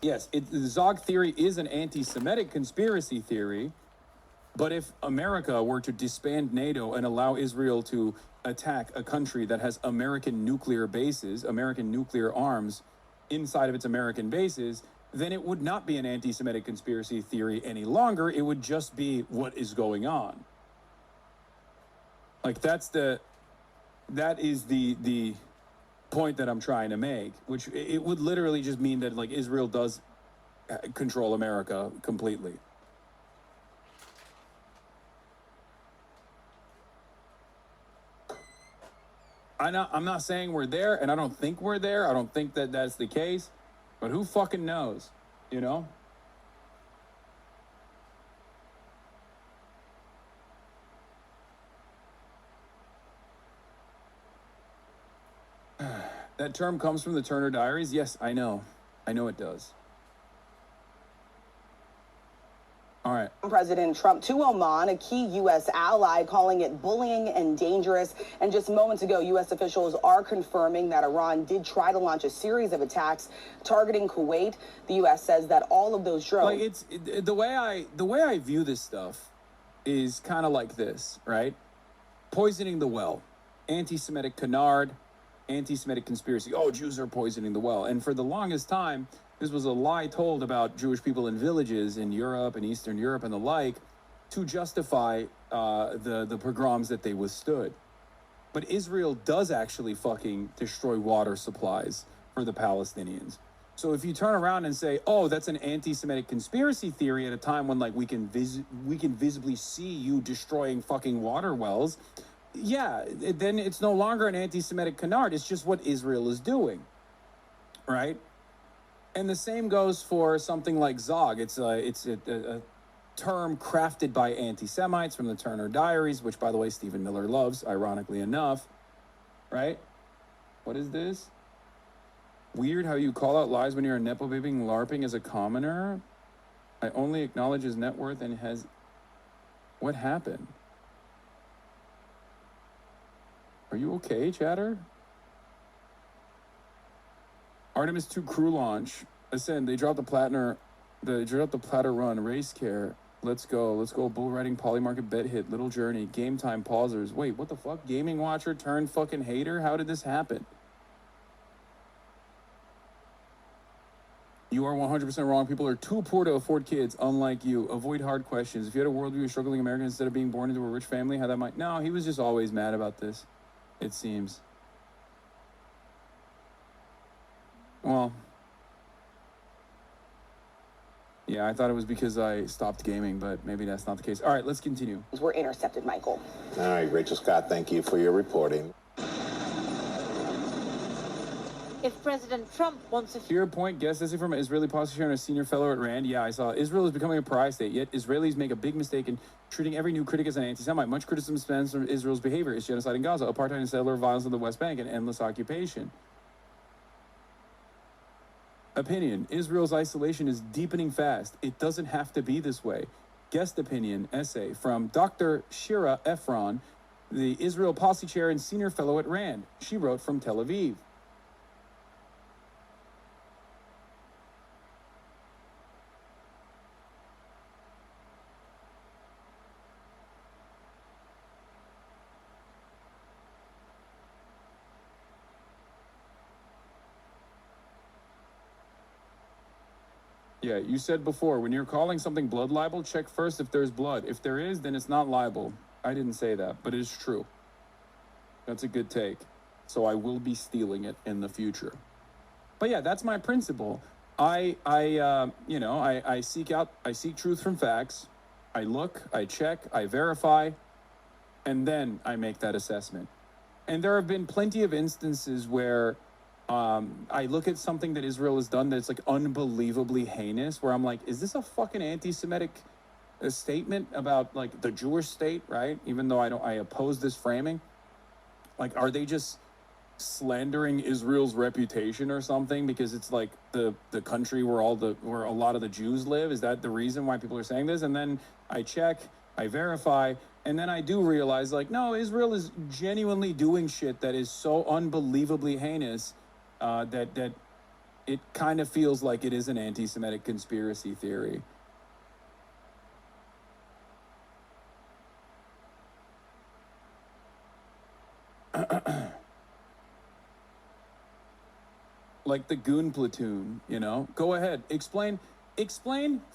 Yes, the Zog theory is an anti-Semitic conspiracy theory, but if America were to disband NATO and allow Israel to attack a country that has American nuclear bases, American nuclear arms inside of its American bases, then it would not be an anti-Semitic conspiracy theory any longer. It would just be what is going on. Like that is the point that I'm trying to make, which it would literally just mean that like Israel does control America completely. I'm not saying we're there, and I don't think we're there. I don't think that that's the case, but who fucking knows, you know? That term comes from the Turner Diaries. Yes, I know it does. All right. President Trump to Oman, a key U.S. ally, calling it bullying and dangerous. And just moments ago, U.S. officials are confirming that Iran did try to launch a series of attacks targeting Kuwait. The U.S. says that all of those drones. Like the way I view this stuff is kind of like this, right? Poisoning the well, anti-Semitic canard, anti-Semitic conspiracy. Oh, Jews are poisoning the well, and for the longest time, this was a lie told about Jewish people in villages in Europe and Eastern Europe and the like to justify the pogroms that they withstood. But Israel does actually fucking destroy water supplies for the Palestinians. So if you turn around and say, oh, that's an anti-Semitic conspiracy theory at a time when like we can visibly see you destroying fucking water wells, yeah, then it's no longer an anti-Semitic canard. It's just what Israel is doing, right? And the same goes for something like Zog. It's a term crafted by anti-Semites from the Turner Diaries, which, by the way, Stephen Miller loves, ironically enough, right? What is this? Weird how you call out lies when you're a Nepo babying LARPing as a commoner. I only acknowledge his net worth and has... What happened? Are you okay, chatter? Artemis 2 crew launch. Ascend. They dropped the platter run. Race care. Let's go. Bull riding, polymarket, bet hit. Little journey. Game time pausers. Wait, what the fuck? Gaming watcher turned fucking hater? How did this happen? You are 100% wrong. People are too poor to afford kids, unlike you. Avoid hard questions. If you had a worldview of struggling Americans instead of being born into a rich family, how that might... No, he was just always mad about this, it seems. Well, yeah, I thought it was because I stopped gaming, but maybe that's not the case. All right, let's continue. Were intercepted, Michael. All right, Rachel Scott, thank you for your reporting. If President Trump wants to... To your point, guess this is from an Israeli prosecutor and a senior fellow at RAND. Yeah, I saw. Israel is becoming a pariah state, yet Israelis make a big mistake in treating every new critic as an anti-Semite. Much criticism stems from Israel's behavior. It's genocide in Gaza, apartheid and settler violence in the West Bank, and endless occupation. Opinion. Israel's isolation is deepening fast. It doesn't have to be this way. Guest opinion essay from Dr. Shira Efron, the Israel Policy Chair and Senior Fellow at RAND. She wrote from Tel Aviv. Yeah, you said before, when you're calling something blood libel, check first if there's blood. If there is, then it's not libel. I didn't say that, but it is true. That's a good take. So I will be stealing it in the future. But yeah, that's my principle. I seek truth from facts. I look, I check, I verify, and then I make that assessment. And there have been plenty of instances where I look at something that Israel has done that's like unbelievably heinous, where I'm like, is this a fucking anti-Semitic statement about like the Jewish state, right? Even though I oppose this framing. Like, are they just slandering Israel's reputation or something because it's like the country where a lot of the Jews live? Is that the reason why people are saying this? And then I check, I verify, and then I do realize, like, no, Israel is genuinely doing shit that is so unbelievably heinous that it kind of feels like it is an anti-Semitic conspiracy theory. Like the goon platoon, you know? Go ahead, explain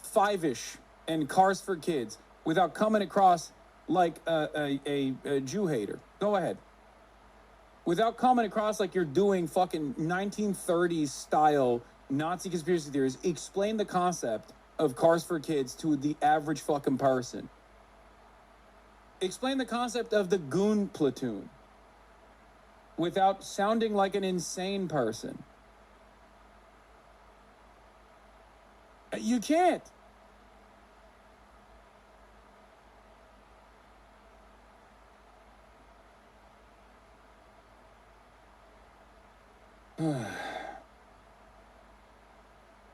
Five-ish and Cars for Kids without coming across like a Jew hater. Go ahead. Without coming across like you're doing fucking 1930s style Nazi conspiracy theories. Explain the concept of Cars for Kids to the average fucking person. Explain the concept of the goon platoon without sounding like an insane person. You can't.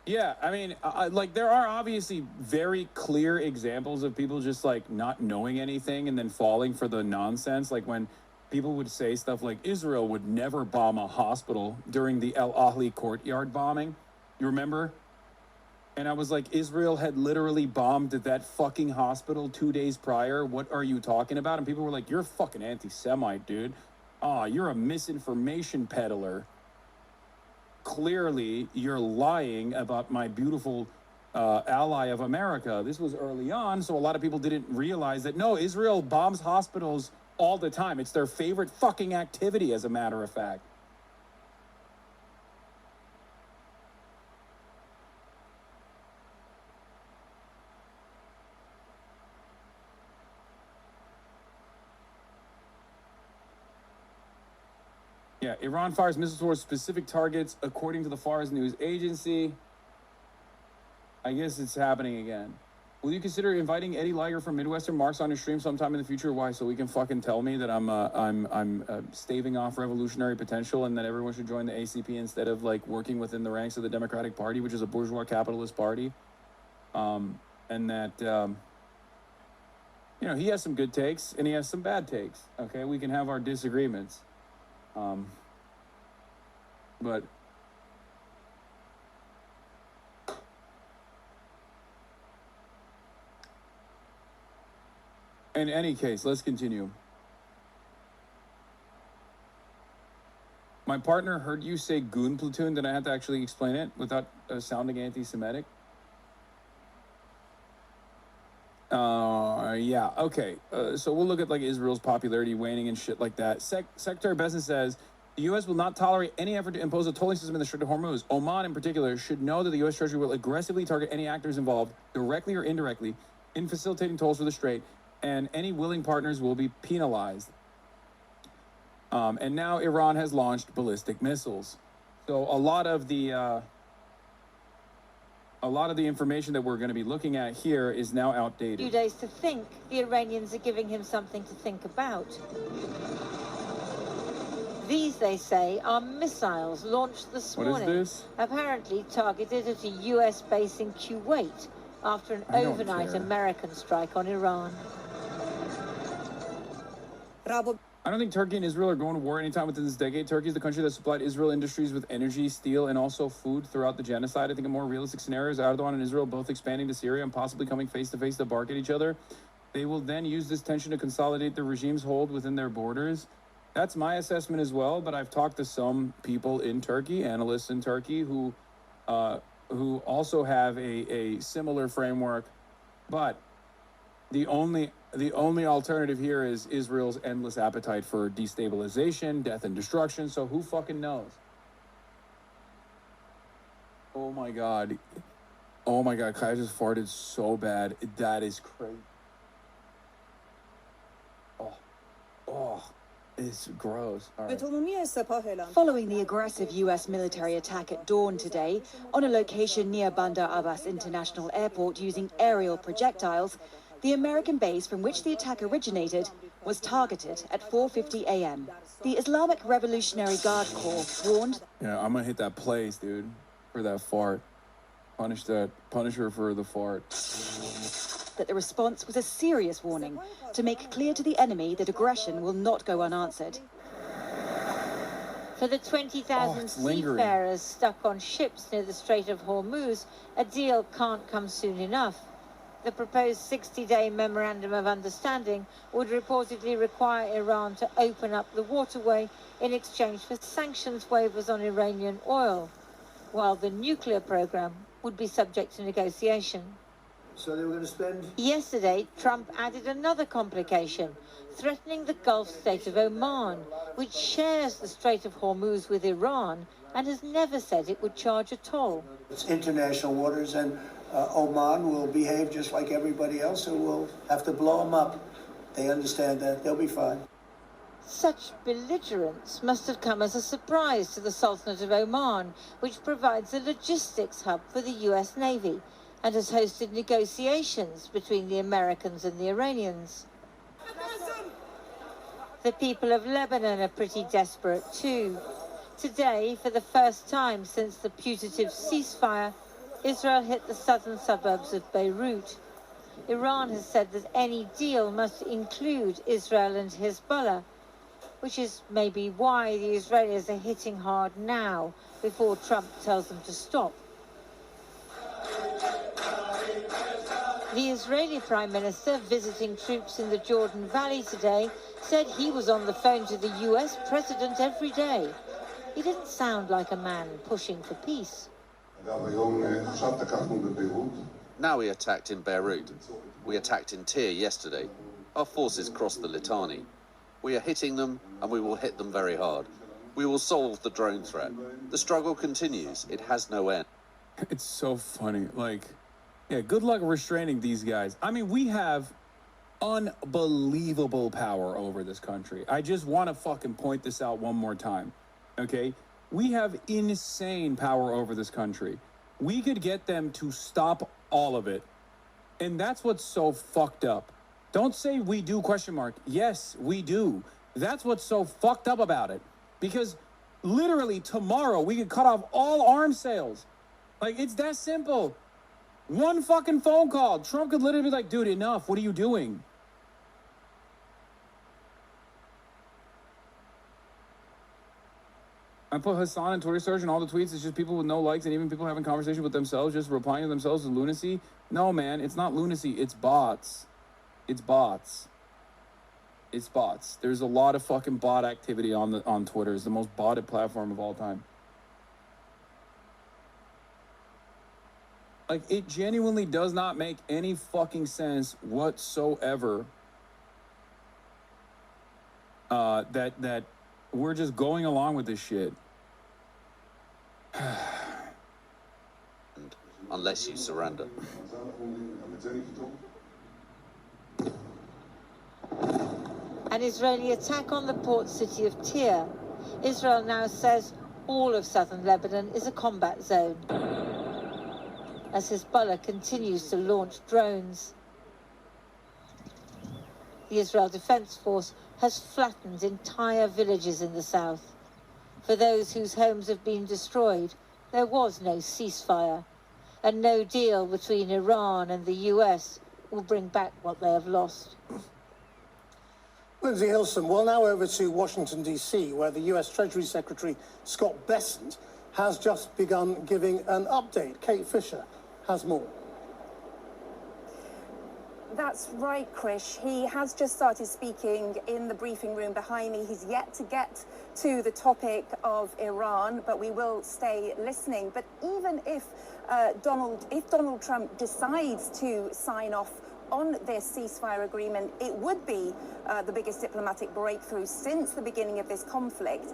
Yeah, I mean, like there are obviously very clear examples of people just like not knowing anything and then falling for the nonsense. Like when people would say stuff like Israel would never bomb a hospital during the El Ahly courtyard bombing. You remember? And I was like, Israel had literally bombed that fucking hospital 2 days prior. What are you talking about? And people were like, you're a fucking anti-Semite, dude. You're a misinformation peddler. Clearly, you're lying about my beautiful ally of America. This was early on, so a lot of people didn't realize that, no, Israel bombs hospitals all the time. It's their favorite fucking activity, as a matter of fact. Yeah, Iran fires missiles towards specific targets, according to the Fars news agency. I guess it's happening again. Will you consider inviting Eddie Liger from Midwestern Marks on your stream sometime in the future? Why? So we can fucking tell me that I'm staving off revolutionary potential and that everyone should join the ACP instead of like working within the ranks of the Democratic Party, which is a bourgeois capitalist party. And that you know, he has some good takes and he has some bad takes. Okay, we can have our disagreements. But in any case, let's continue. My partner heard you say goon platoon. Did I have to actually explain it without sounding anti-Semitic? Yeah, okay. So we'll look at like Israel's popularity waning and shit like that. Secretary Besson says the U.S. will not tolerate any effort to impose a tolling system in the Strait of Hormuz. Oman, in particular, should know that the U.S. Treasury will aggressively target any actors involved, directly or indirectly, in facilitating tolls for the Strait, and any willing partners will be penalized. And now Iran has launched ballistic missiles. So a lot of the information that we're going to be looking at here is now outdated. Few days to think. The Iranians are giving him something to think about. These, they say, are missiles launched this morning. What is this? Apparently targeted at a US base in Kuwait after an overnight American strike on Iran. I don't think Turkey and Israel are going to war anytime within this decade. Turkey is the country that supplied Israel industries with energy, steel, and also food throughout the genocide. I think a more realistic scenario is Erdogan and Israel both expanding to Syria and possibly coming face-to-face to bark at each other. They will then use this tension to consolidate the regime's hold within their borders. That's my assessment as well, but I've talked to some people in Turkey, analysts in Turkey, who also have a similar framework. But the only alternative here is Israel's endless appetite for destabilization, death, and destruction. So who fucking knows? Oh my god. Oh my god, Kai just farted so bad. That is crazy. Oh. It's gross. Right. Following the aggressive U.S. military attack at dawn today on a location near Bandar Abbas International Airport using aerial projectiles, the American base from which the attack originated was targeted at 4:50 a.m. The Islamic Revolutionary Guard Corps warned... Yeah, I'm gonna hit that place, dude, for that fart. Punish her for the fart. ...that the response was a serious warning to make clear to the enemy that aggression will not go unanswered. For the 20,000 seafarers stuck on ships near the Strait of Hormuz, a deal can't come soon enough. The proposed 60-day memorandum of understanding would reportedly require Iran to open up the waterway in exchange for sanctions waivers on Iranian oil, while the nuclear program would be subject to negotiation. So they were going to spend... Yesterday, Trump added another complication, threatening the Gulf state of Oman, which shares the Strait of Hormuz with Iran and has never said it would charge a toll. It's international waters, and Oman will behave just like everybody else, and we'll have to blow them up. They understand that. They'll be fine. Such belligerence must have come as a surprise to the Sultanate of Oman, which provides a logistics hub for the US Navy and has hosted negotiations between the Americans and the Iranians. The people of Lebanon are pretty desperate too. Today, for the first time since the putative ceasefire, Israel hit the southern suburbs of Beirut. Iran has said that any deal must include Israel and Hezbollah, which is maybe why the Israelis are hitting hard now, before Trump tells them to stop. The Israeli Prime Minister, visiting troops in the Jordan Valley today, said he was on the phone to the US President every day. He didn't sound like a man pushing for peace. Now we attacked in Beirut. We attacked in Tyre yesterday. Our forces crossed the Litani. We are hitting them, and we will hit them very hard. We will solve the drone threat. The struggle continues. It has no end. It's so funny. Like, yeah, good luck restraining these guys. I mean, we have unbelievable power over this country. I just want to fucking point this out one more time, okay? We have insane power over this country. We could get them to stop all of it. And that's what's so fucked up. Don't say we do, question mark. Yes, we do. That's what's so fucked up about it. Because literally tomorrow we could cut off all arms sales. Like, it's that simple. One fucking phone call. Trump could literally be like, dude, enough. What are you doing? I put Hassan in Twitter search and all the tweets. It's just people with no likes and even people having conversation with themselves, just replying to themselves with lunacy. No, man, it's not lunacy. It's bots. It's bots. It's bots. There's a lot of fucking bot activity on Twitter. It's the most botted platform of all time. Like, it genuinely does not make any fucking sense whatsoever that we're just going along with this shit. Unless you surrender. An Israeli attack on the port city of Tyre. Israel now says all of southern Lebanon is a combat zone, as Hezbollah continues to launch drones. The Israel Defense Force has flattened entire villages in the south. For those whose homes have been destroyed, there was no ceasefire, and no deal between Iran and the US will bring back what they have lost. Lindsay Hilson, well, now over to Washington, D.C., where the U.S. Treasury Secretary Scott Bessent has just begun giving an update. Kate Fisher has more. That's right, Krish. He has just started speaking in the briefing room behind me. He's yet to get to the topic of Iran, but we will stay listening. But even if Donald Trump decides to sign off on this ceasefire agreement, it would be the biggest diplomatic breakthrough since the beginning of this conflict.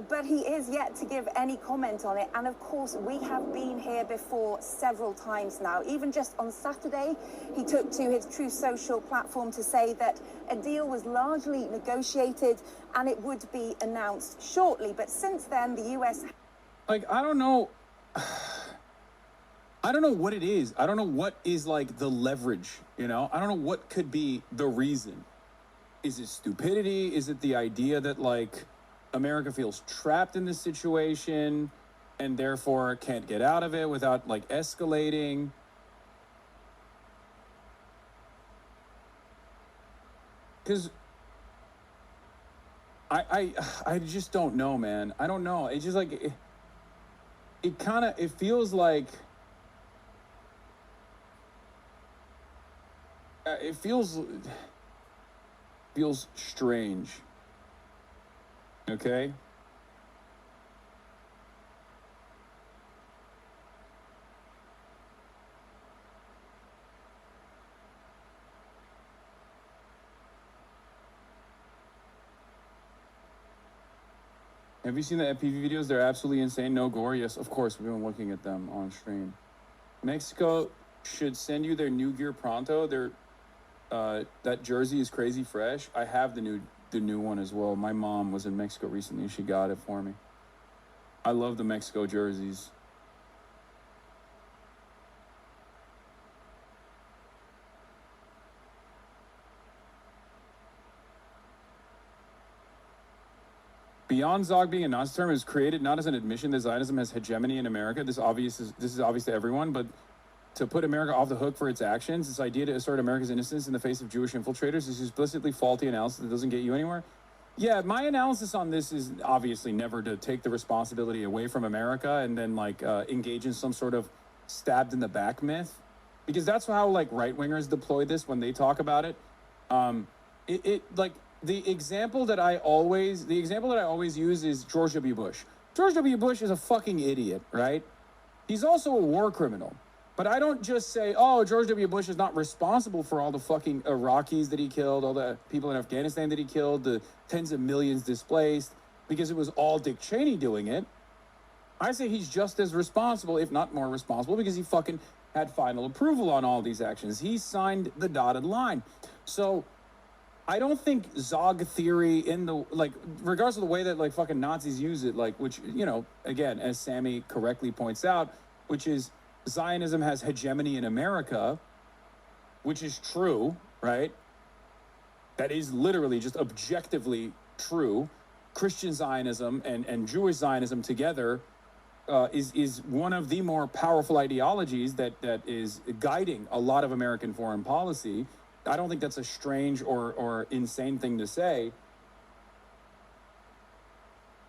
But he is yet to give any comment on it. And of course, we have been here before several times now. Even just on Saturday, he took to his Truth Social platform to say that a deal was largely negotiated and it would be announced shortly. But since then, the US... Like, I don't know. I don't know what it is. I don't know what is, like, the leverage, you know? I don't know what could be the reason. Is it stupidity? Is it the idea that, like, America feels trapped in this situation and therefore can't get out of it without, like, escalating? Because I just don't know, man. I don't know. It's just like it feels like it feels strange. Okay? Have you seen the FPV videos? They're absolutely insane. No gore. Yes, of course. We've been looking at them on stream. Mexico should send you their new gear pronto. That jersey is crazy fresh. I have the new one as well. My mom was in Mexico recently. She got it for me. I love the Mexico jerseys. Beyond Zog being a Nazi term, it was created not as an admission that Zionism has hegemony in America. This is obvious to everyone, but to put America off the hook for its actions, this idea to assert America's innocence in the face of Jewish infiltrators is explicitly faulty analysis that doesn't get you anywhere. Yeah, my analysis on this is obviously never to take the responsibility away from America and then engage in some sort of stabbed in the back myth, because that's how right wingers deploy this when they talk about it. The example that I always use is George W. Bush. George W. Bush is a fucking idiot, right? He's also a war criminal. But I don't just say, oh, George W. Bush is not responsible for all the fucking Iraqis that he killed, all the people in Afghanistan that he killed, the tens of millions displaced, because it was all Dick Cheney doing it. I say he's just as responsible, if not more responsible, because he fucking had final approval on all these actions. He signed the dotted line. So I don't think Zog theory regardless of the way that fucking Nazis use it, which, again, as Sammy correctly points out, which is Zionism has hegemony in America, which is true, right? That is literally just objectively true. Christian Zionism and Jewish Zionism together is one of the more powerful ideologies that is guiding a lot of American foreign policy. I don't think that's a strange or insane thing to say.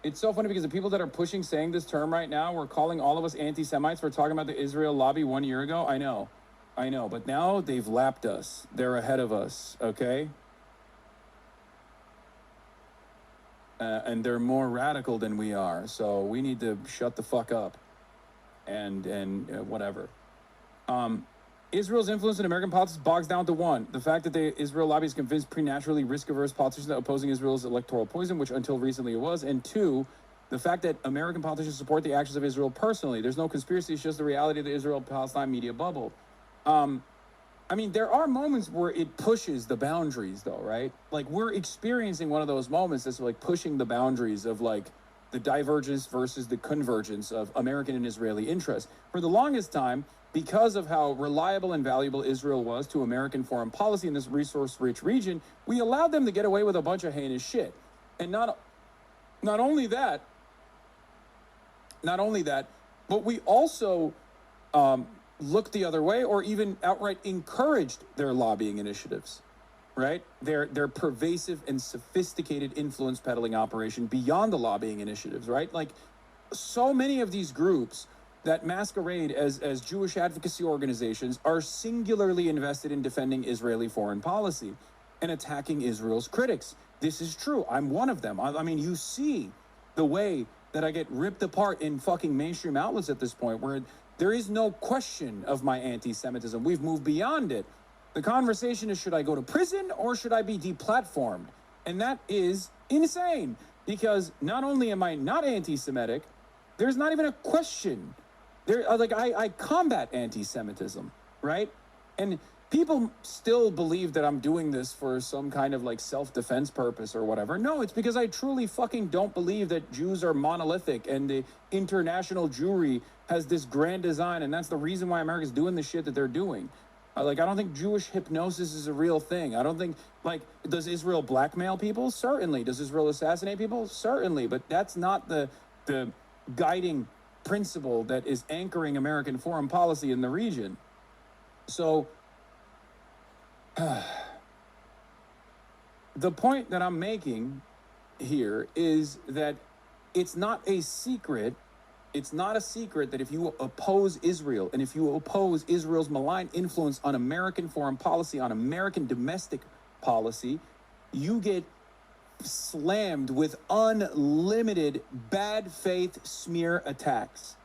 It's so funny because the people that are saying this term right now were calling all of us anti-Semites for talking about the Israel lobby 1 year ago. I know, but now they've lapped us. They're ahead of us, okay? And they're more radical than we are, so we need to shut the fuck up and whatever. Israel's influence in American politics bogs down to one: the fact that the Israel lobby is convinced preternaturally risk-averse politicians that opposing Israel's electoral poison, which until recently it was, and two, the fact that American politicians support the actions of Israel personally. There's no conspiracy, it's just the reality of the Israel-Palestine media bubble. There are moments where it pushes the boundaries, though, right? We're experiencing one of those moments that's pushing the boundaries of the divergence versus the convergence of American and Israeli interests. For the longest time, because of how reliable and valuable Israel was to American foreign policy in this resource-rich region, we allowed them to get away with a bunch of heinous shit. And not only that, but we also looked the other way or even outright encouraged their lobbying initiatives, right? Their pervasive and sophisticated influence peddling operation beyond the lobbying initiatives, right? So many of these groups that masquerade as Jewish advocacy organizations are singularly invested in defending Israeli foreign policy and attacking Israel's critics. This is true. I'm one of them. You see the way that I get ripped apart in fucking mainstream outlets at this point, where there is no question of my anti-Semitism. We've moved beyond it. The conversation is, should I go to prison or should I be deplatformed? And that is insane, because not only am I not anti-Semitic, there's not even a question. I combat anti-Semitism, right? And people still believe that I'm doing this for some kind of self-defense purpose or whatever. No, it's because I truly fucking don't believe that Jews are monolithic and the international Jewry has this grand design, and that's the reason why America's doing the shit that they're doing. I don't think Jewish hypnosis is a real thing. I don't think, does Israel blackmail people? Certainly. Does Israel assassinate people? Certainly. But that's not the guiding principle that is anchoring American foreign policy in the region. So the point that I'm making here is that it's not a secret. It's not a secret that if you oppose Israel and if you oppose Israel's malign influence on American foreign policy, on American domestic policy, you get slammed with unlimited bad faith smear attacks.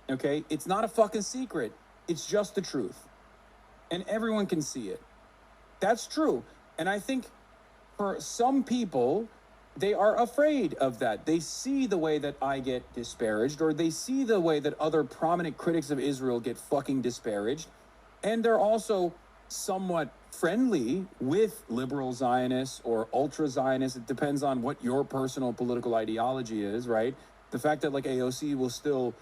Okay? It's not a fucking secret. It's just the truth. And everyone can see it. That's true. And I think for some people, they are afraid of that. They see the way that I get disparaged, or they see the way that other prominent critics of Israel get fucking disparaged. And they're also somewhat friendly with liberal Zionists or ultra Zionists. It depends on what your personal political ideology is, right? The fact that like AOC will still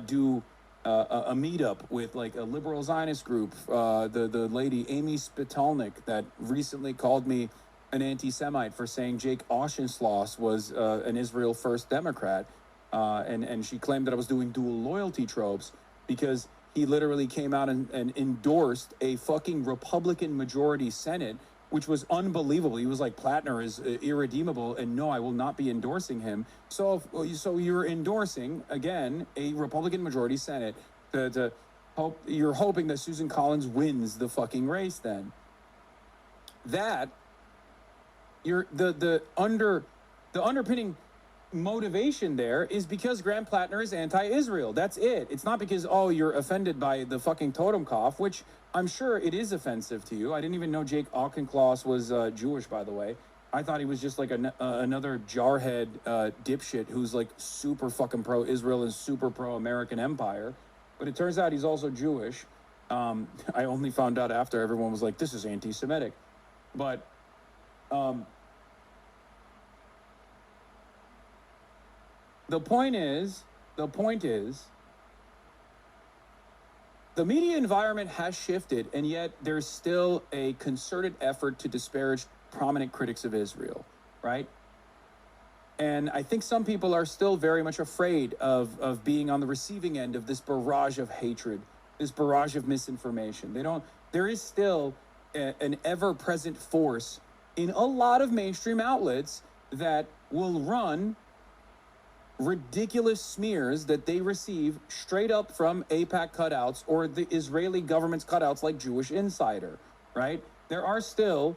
do a meetup with like a liberal Zionist group, the lady Amy Spitalnik that recently called me an anti-Semite for saying Jake Auchincloss was an Israel First Democrat, and she claimed that I was doing dual loyalty tropes because he literally came out and endorsed a fucking Republican majority Senate, which was unbelievable. He was like, Plattner is irredeemable, and no, I will not be endorsing him. So you're endorsing, again, a Republican majority Senate to hope, you're hoping that Susan Collins wins the fucking race then. That, the underpinning motivation there is because Graham Plattner is anti-Israel. That's it. It's not because, oh, you're offended by the fucking totem cough, which I'm sure it is offensive to you. I didn't even know Jake Auchincloss was Jewish, by the way. I thought he was just like another jarhead dipshit who's like super fucking pro-Israel and super pro-American empire. But it turns out he's also Jewish. I only found out after everyone was like, this is anti-Semitic. But the point is, the media environment has shifted, and yet there's still a concerted effort to disparage prominent critics of Israel, right? And I think some people are still very much afraid of being on the receiving end of this barrage of hatred, this barrage of misinformation. There is still an ever-present force in a lot of mainstream outlets that will run ridiculous smears that they receive straight up from AIPAC cutouts or the Israeli government's cutouts like Jewish Insider, right? There are still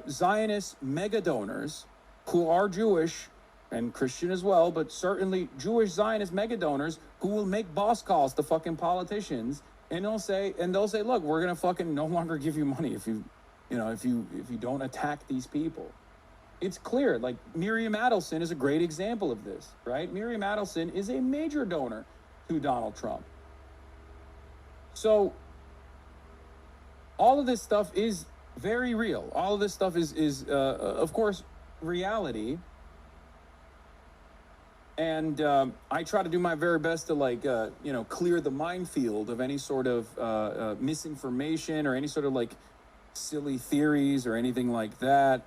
Zionist mega donors who are Jewish and Christian as well, but certainly Jewish Zionist mega donors who will make boss calls to fucking politicians, and they'll say, look, we're gonna fucking no longer give you money if you don't attack these people. It's clear, like Miriam Adelson is a great example of this, right? Miriam Adelson is a major donor to Donald Trump. So all of this stuff is very real. All of this stuff is of course, reality. And I try to do my very best to clear the minefield of any sort of misinformation or any sort of like silly theories or anything like that.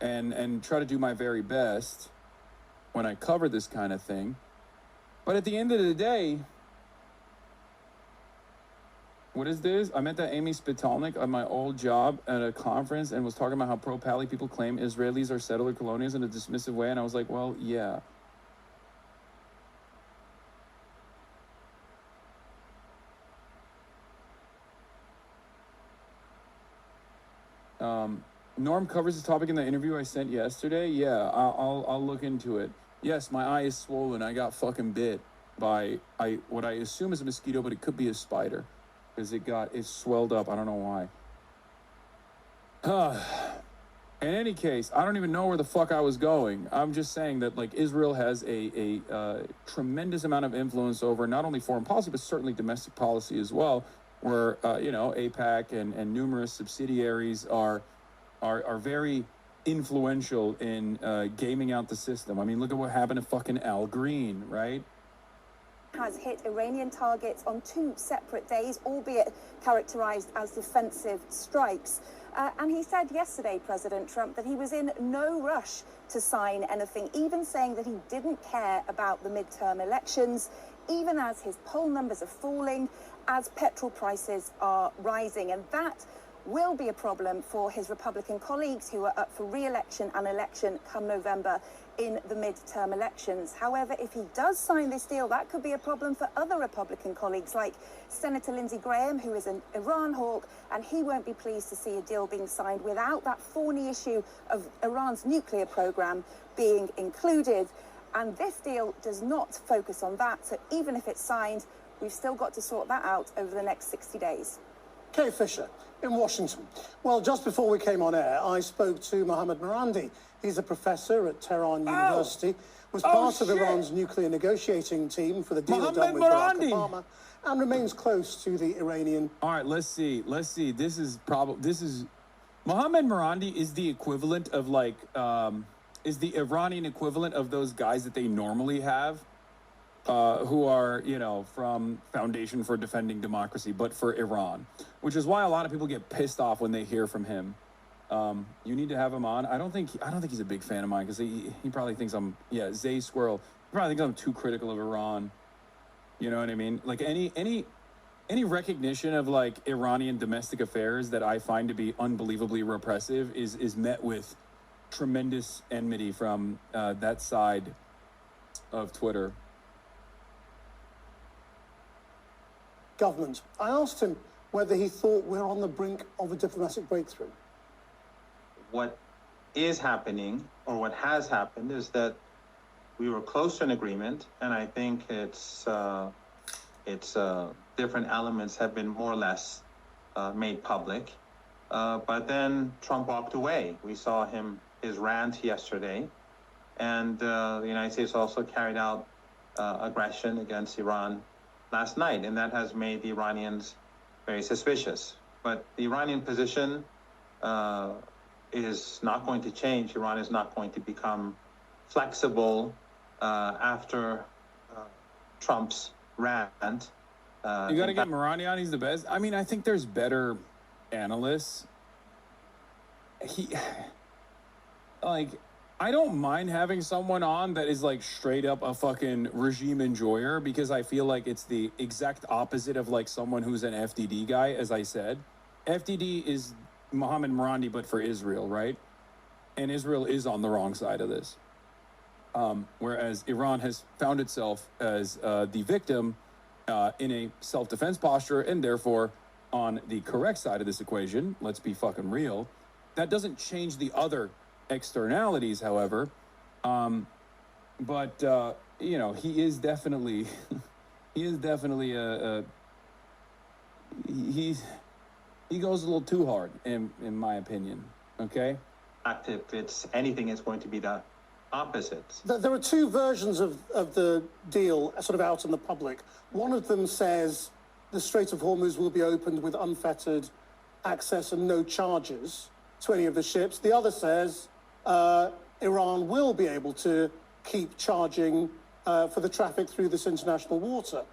And try to do my very best when I cover this kind of thing. But at the end of the day, what is this? I met that Amy Spitalnik on my old job at a conference and was talking about how pro-Pally people claim Israelis are settler colonials in a dismissive way. And I was like, well, yeah. Norm covers the topic in the interview I sent yesterday. Yeah, I'll look into it. Yes, my eye is swollen. I got fucking bit by what I assume is a mosquito, but it could be a spider, because it swelled up. I don't know why. In any case, I don't even know where the fuck I was going. I'm just saying that like Israel has a tremendous amount of influence over not only foreign policy but certainly domestic policy as well, where AIPAC and numerous subsidiaries are very influential in gaming out the system. I mean, look at what happened to fucking Al Green, right? Has hit Iranian targets on 2 separate days, albeit characterized as defensive strikes. And he said yesterday, President Trump, that he was in no rush to sign anything, even saying that he didn't care about the midterm elections, even as his poll numbers are falling, as petrol prices are rising. And that will be a problem for his Republican colleagues who are up for re-election and election come November in the midterm elections. However, if he does sign this deal, that could be a problem for other Republican colleagues like Senator Lindsey Graham, who is an Iran hawk, and he won't be pleased to see a deal being signed without that thorny issue of Iran's nuclear program being included. And this deal does not focus on that. So even if it's signed, we've still got to sort that out over the next 60 days. Kay Fisher in Washington. Well, just before we came on air, I spoke to Mohammad Marandi. He's a professor at Tehran University, was part of Iran's nuclear negotiating team for the deal done with Barack Obama, and remains close to the Iranian. All right, let's see. This is Mohammad Marandi is the equivalent of like, is the Iranian equivalent of those guys that they normally have, who are, you know, from Foundation for Defending Democracy, but for Iran, which is why a lot of people get pissed off when they hear from him. You need to have him on. I don't think he's a big fan of mine because he probably thinks I'm, Zay Squirrel. He probably thinks I'm too critical of Iran. You know what I mean? Like any recognition of like Iranian domestic affairs that I find to be unbelievably repressive is met with tremendous enmity from that side of Twitter. Government. I asked him whether he thought we're on the brink of a diplomatic breakthrough. What is happening, or what has happened, is that we were close to an agreement, and I think it's different elements have been more or less made public. But then Trump walked away. We saw his rant yesterday, and the United States also carried out aggression against Iran last night, and that has made the Iranians very suspicious. But the Iranian position is not going to change. Iran is not going to become flexible after Trump's rant. You got to get Marani on. He's the best. I mean, I think there's better analysts. I don't mind having someone on that is like straight up a fucking regime enjoyer, because I feel like it's the exact opposite of like someone who's an FDD guy. As I said, FDD is Mohammad Marandi, but for Israel, right? And Israel is on the wrong side of this. Whereas Iran has found itself as the victim in a self-defense posture, and therefore on the correct side of this equation. Let's be fucking real. That doesn't change the other externalities, however. But you know, he is definitely he goes a little too hard, in my opinion. Okay. If it's anything, it's going to be the opposite. There are two versions of the deal sort of out in the public. One of them says the Strait of Hormuz will be opened with unfettered access and no charges to any of the ships. The other says Iran will be able to keep charging for the traffic through this international water.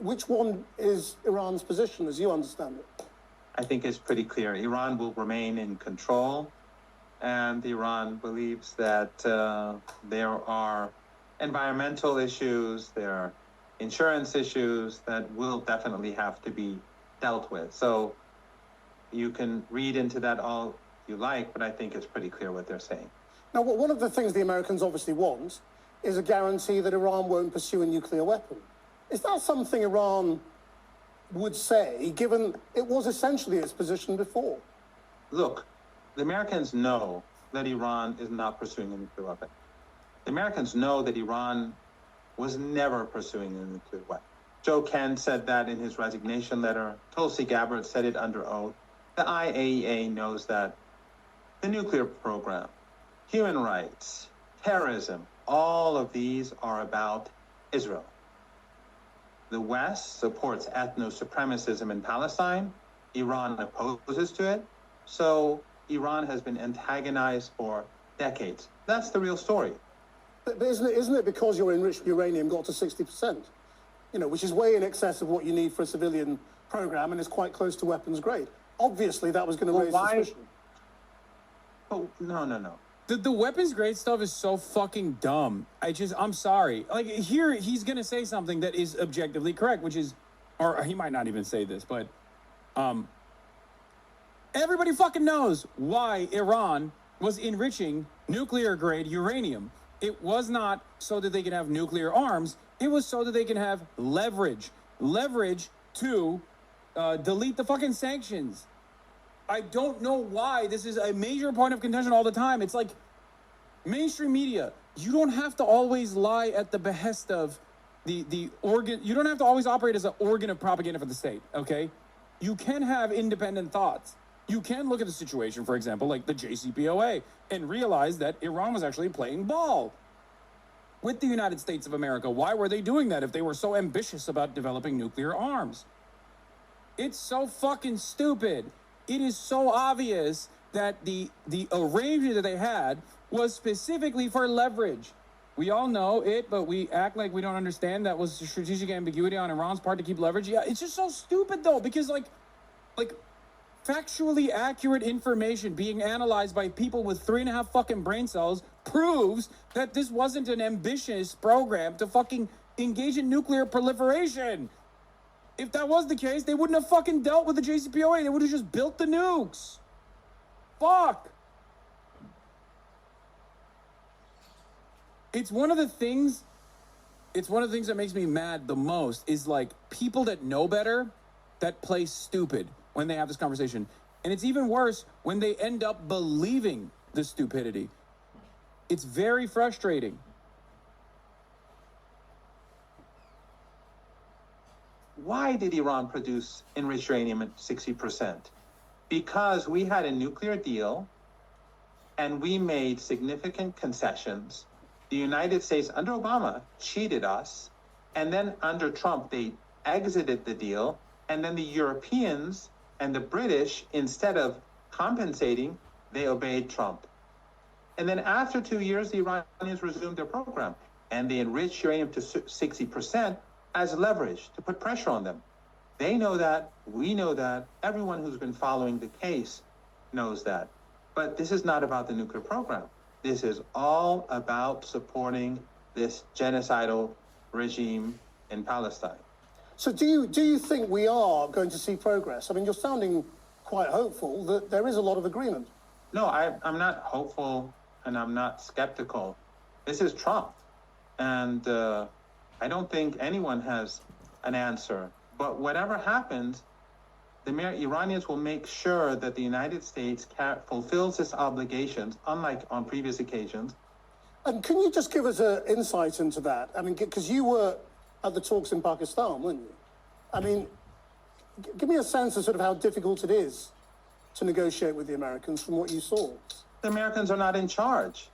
Which one is Iran's position, as you understand it? I think it's pretty clear. Iran will remain in control, and Iran believes that there are environmental issues, there are insurance issues that will definitely have to be dealt with. So you can read into that all you like, but I think it's pretty clear what they're saying. Now, one of the things the Americans obviously want is a guarantee that Iran won't pursue a nuclear weapon. Is that something Iran would say, given it was essentially its position before? Look, the Americans know that Iran is not pursuing a nuclear weapon. The Americans know that Iran was never pursuing a nuclear weapon. Joe Kent said that in his resignation letter. Tulsi Gabbard said it under oath. The IAEA knows that the nuclear program, human rights, terrorism, all of these are about Israel. The West supports ethno-supremacism in Palestine. Iran opposes to it. So Iran has been antagonized for decades. That's the real story. But isn't it because your enriched uranium got to 60%? You know, which is way in excess of what you need for a civilian program and is quite close to weapons grade. Obviously, that was going to raise suspicion. Oh, no. The weapons grade stuff is so fucking dumb. I'm sorry. Like, here, he's going to say something that is objectively correct, which is, or he might not even say this, but everybody fucking knows why Iran was enriching nuclear grade uranium. It was not so that they can have nuclear arms. It was so that they can have leverage to delete the fucking sanctions. I don't know why this is a major point of contention all the time. It's like mainstream media. You don't have to always lie at the behest of the organ. You don't have to always operate as an organ of propaganda for the state, okay? You can have independent thoughts. You can look at the situation, for example, like the JCPOA, and realize that Iran was actually playing ball with the United States of America. Why were they doing that if they were so ambitious about developing nuclear arms? It's so fucking stupid. It is so obvious that the arrangement that they had was specifically for leverage. We all know it, but we act like we don't understand that was strategic ambiguity on Iran's part to keep leverage. Yeah, it's just so stupid though, because like factually accurate information being analyzed by people with 3.5 fucking brain cells proves that this wasn't an ambitious program to fucking engage in nuclear proliferation. If that was the case, they wouldn't have fucking dealt with the JCPOA. They would have just built the nukes. Fuck. It's one of the things that makes me mad the most is like people that know better that play stupid when they have this conversation. And it's even worse when they end up believing the stupidity. It's very frustrating. Why did Iran produce enriched uranium at 60%? Because we had a nuclear deal and we made significant concessions. The United States, under Obama, cheated us. And then under Trump, they exited the deal. And then the Europeans and the British, instead of compensating, they obeyed Trump. And then after 2 years, the Iranians resumed their program. And they enriched uranium to 60%. As leverage to put pressure on them. They know that, we know that, everyone who's been following the case knows that. But this is not about the nuclear program. This is all about supporting this genocidal regime in Palestine. So do you think we are going to see progress? I mean, you're sounding quite hopeful that there is a lot of agreement. No, I'm not hopeful and I'm not skeptical. This is Trump. And I don't think anyone has an answer. But whatever happens, the Iranians will make sure that the United States fulfills its obligations, unlike on previous occasions. And can you just give us an insight into that? I mean, because you were at the talks in Pakistan, weren't you? I mean, give me a sense of sort of how difficult it is to negotiate with the Americans from what you saw. The Americans are not in charge.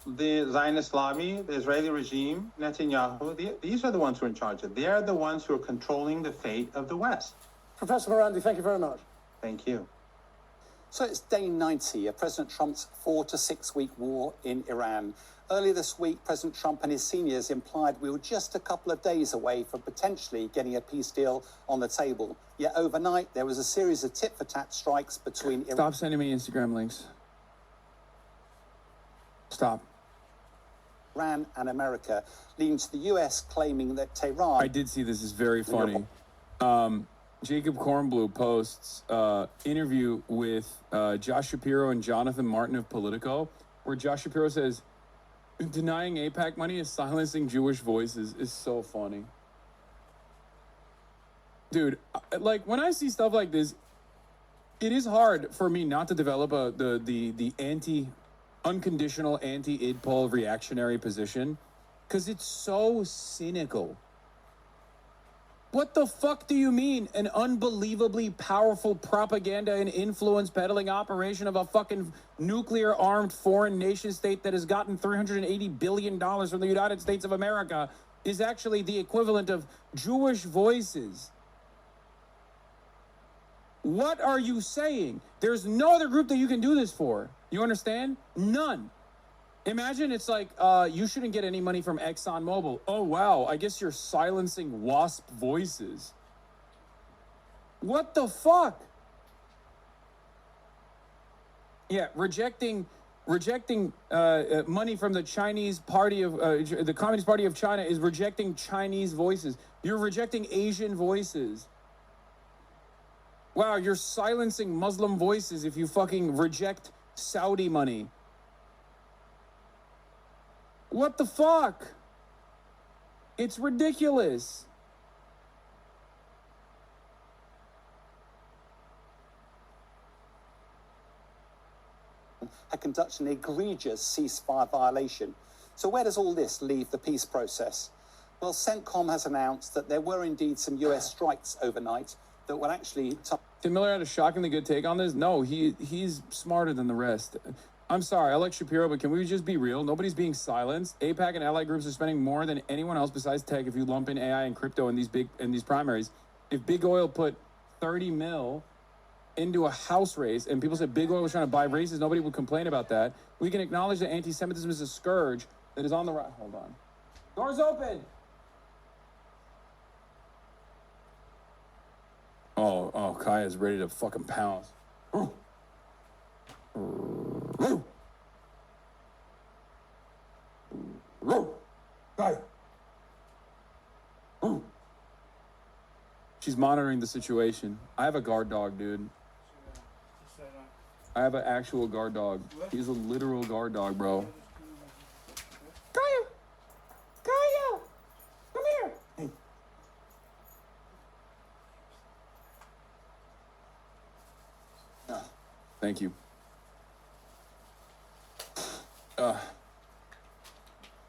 The Zionist lobby, the Israeli regime, Netanyahu, these are the ones who are in charge. They're the ones who are controlling the fate of the West. Professor Morandi, thank you very much. Thank you. So it's day 90 of President Trump's 4 to 6 week war in Iran. Earlier this week, President Trump and his seniors implied we were just a couple of days away from potentially getting a peace deal on the table. Yet overnight, there was a series of tit-for-tat strikes between Iran. Stop sending me Instagram links. Stop. Iran and America, leading to the US claiming that Tehran... I did see this. Is very funny. Jacob Kornblue posts interview with Josh Shapiro and Jonathan Martin of Politico, where Josh Shapiro says, denying AIPAC money is silencing Jewish voices is so funny. Dude, like, when I see stuff like this, it is hard for me not to develop the unconditional anti-IDPOL reactionary position, because it's so cynical. What the fuck do you mean an unbelievably powerful propaganda and influence peddling operation of a fucking nuclear armed foreign nation state that has gotten $380 billion from the United States of America is actually the equivalent of Jewish voices? What are you saying? There's no other group that you can do this for. You understand? None. Imagine it's like, you shouldn't get any money from ExxonMobil. Oh, wow, I guess you're silencing WASP voices. What the fuck? Yeah, rejecting Rejecting money from the Chinese party of the Communist Party of China is rejecting Chinese voices. You're rejecting Asian voices. Wow, you're silencing Muslim voices if you fucking reject Saudi money. What the fuck? It's ridiculous. Had conducted an egregious ceasefire violation. So where does all this leave the peace process? Well, CENTCOM has announced that there were indeed some US strikes overnight that were actually... Tim Miller had a shockingly good take on this. No, he's smarter than the rest. I'm sorry, I like Shapiro, but can we just be real? Nobody's being silenced. AIPAC and allied groups are spending more than anyone else besides tech if you lump in AI and crypto in these primaries. If Big Oil put 30 mil into a house race and people said Big Oil was trying to buy races, nobody would complain about that. We can acknowledge that anti-Semitism is a scourge that is on the right. Hold on. Doors open. Oh, Kaya's ready to fucking pounce. Kaya. She's monitoring the situation. I have a guard dog, dude. I have an actual guard dog. He's a literal guard dog, bro. Kaya! Kaya! Come here! Hey. Thank you.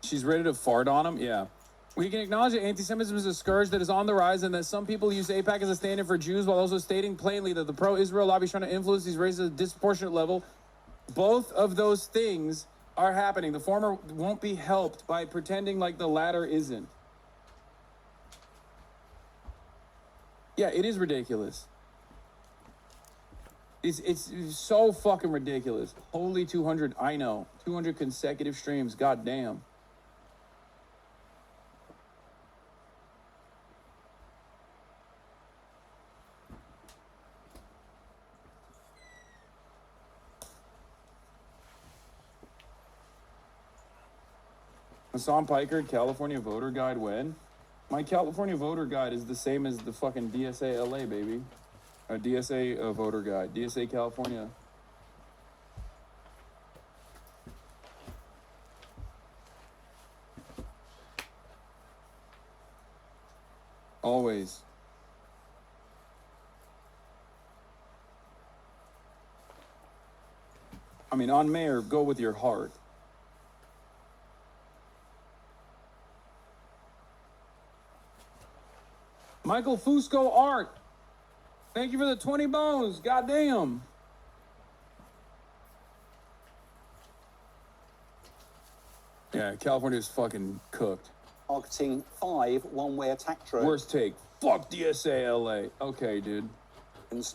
She's ready to fart on him? Yeah. We can acknowledge that anti-Semitism is a scourge that is on the rise and that some people use AIPAC as a stand-in for Jews while also stating plainly that the pro-Israel lobby is trying to influence these races at a disproportionate level. Both of those things are happening. The former won't be helped by pretending like the latter isn't. Yeah, it is ridiculous. It's so fucking ridiculous. Holy 200, I know. 200 consecutive streams, goddamn. Hassan Piker, California voter guide when? My California voter guide is the same as the fucking DSA LA, baby. DSA voter guide. DSA California. Always. I mean, on mayor, go with your heart. Michael Fusco Art. Thank you for the 20 bones. Goddamn. Yeah, California is fucking cooked. Targeting 5 one-way attack drones. Worst take. Fuck DSA LA. Okay, dude.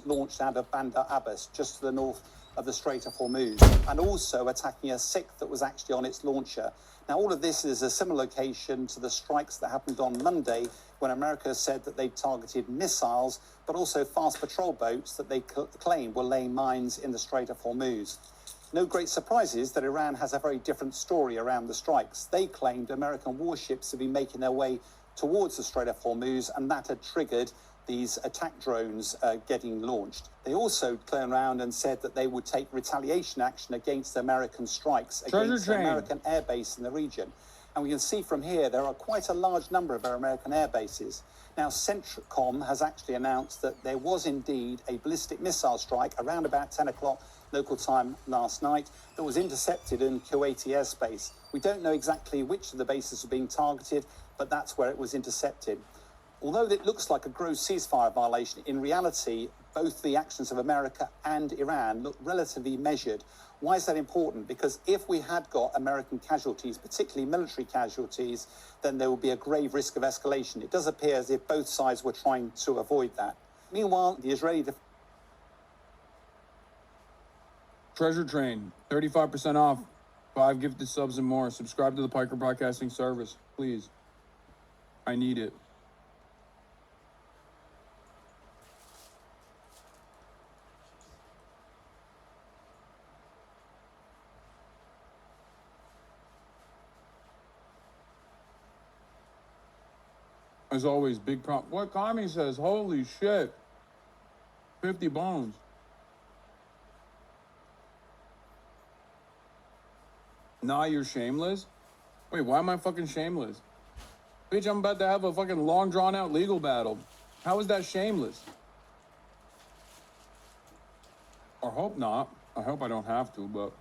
Launched out of Bandar Abbas, just to the north of the Strait of Hormuz, and also attacking a 6th that was actually on its launcher. Now, all of this is a similar location to the strikes that happened on Monday, when America said that they targeted missiles, but also fast patrol boats that they claim were laying mines in the Strait of Hormuz. No great surprises that Iran has a very different story around the strikes. They claimed American warships had been making their way towards the Strait of Hormuz, and that had triggered these attack drones getting launched. They also turned around and said that they would take retaliation action against American strikes against the American air base in the region. And we can see from here there are quite a large number of our American air bases. Now, CENTCOM has actually announced that there was indeed a ballistic missile strike around about 10 o'clock local time last night that was intercepted in Kuwaiti airspace. We don't know exactly which of the bases were being targeted, but that's where it was intercepted. Although it looks like a gross ceasefire violation, in reality, both the actions of America and Iran look relatively measured. Why is that important? Because if we had got American casualties, particularly military casualties, then there would be a grave risk of escalation. It does appear as if both sides were trying to avoid that. Meanwhile, the Israeli... Treasure Train, 35% off. 5 gifted subs and more. Subscribe to the Piker Broadcasting Service, please. I need it. As always, big prompt. What Kami says? Holy shit. 50 bones. Nah, you're shameless? Wait, why am I fucking shameless? Bitch, I'm about to have a fucking long drawn out legal battle. How is that shameless? I hope not. I hope I don't have to, but...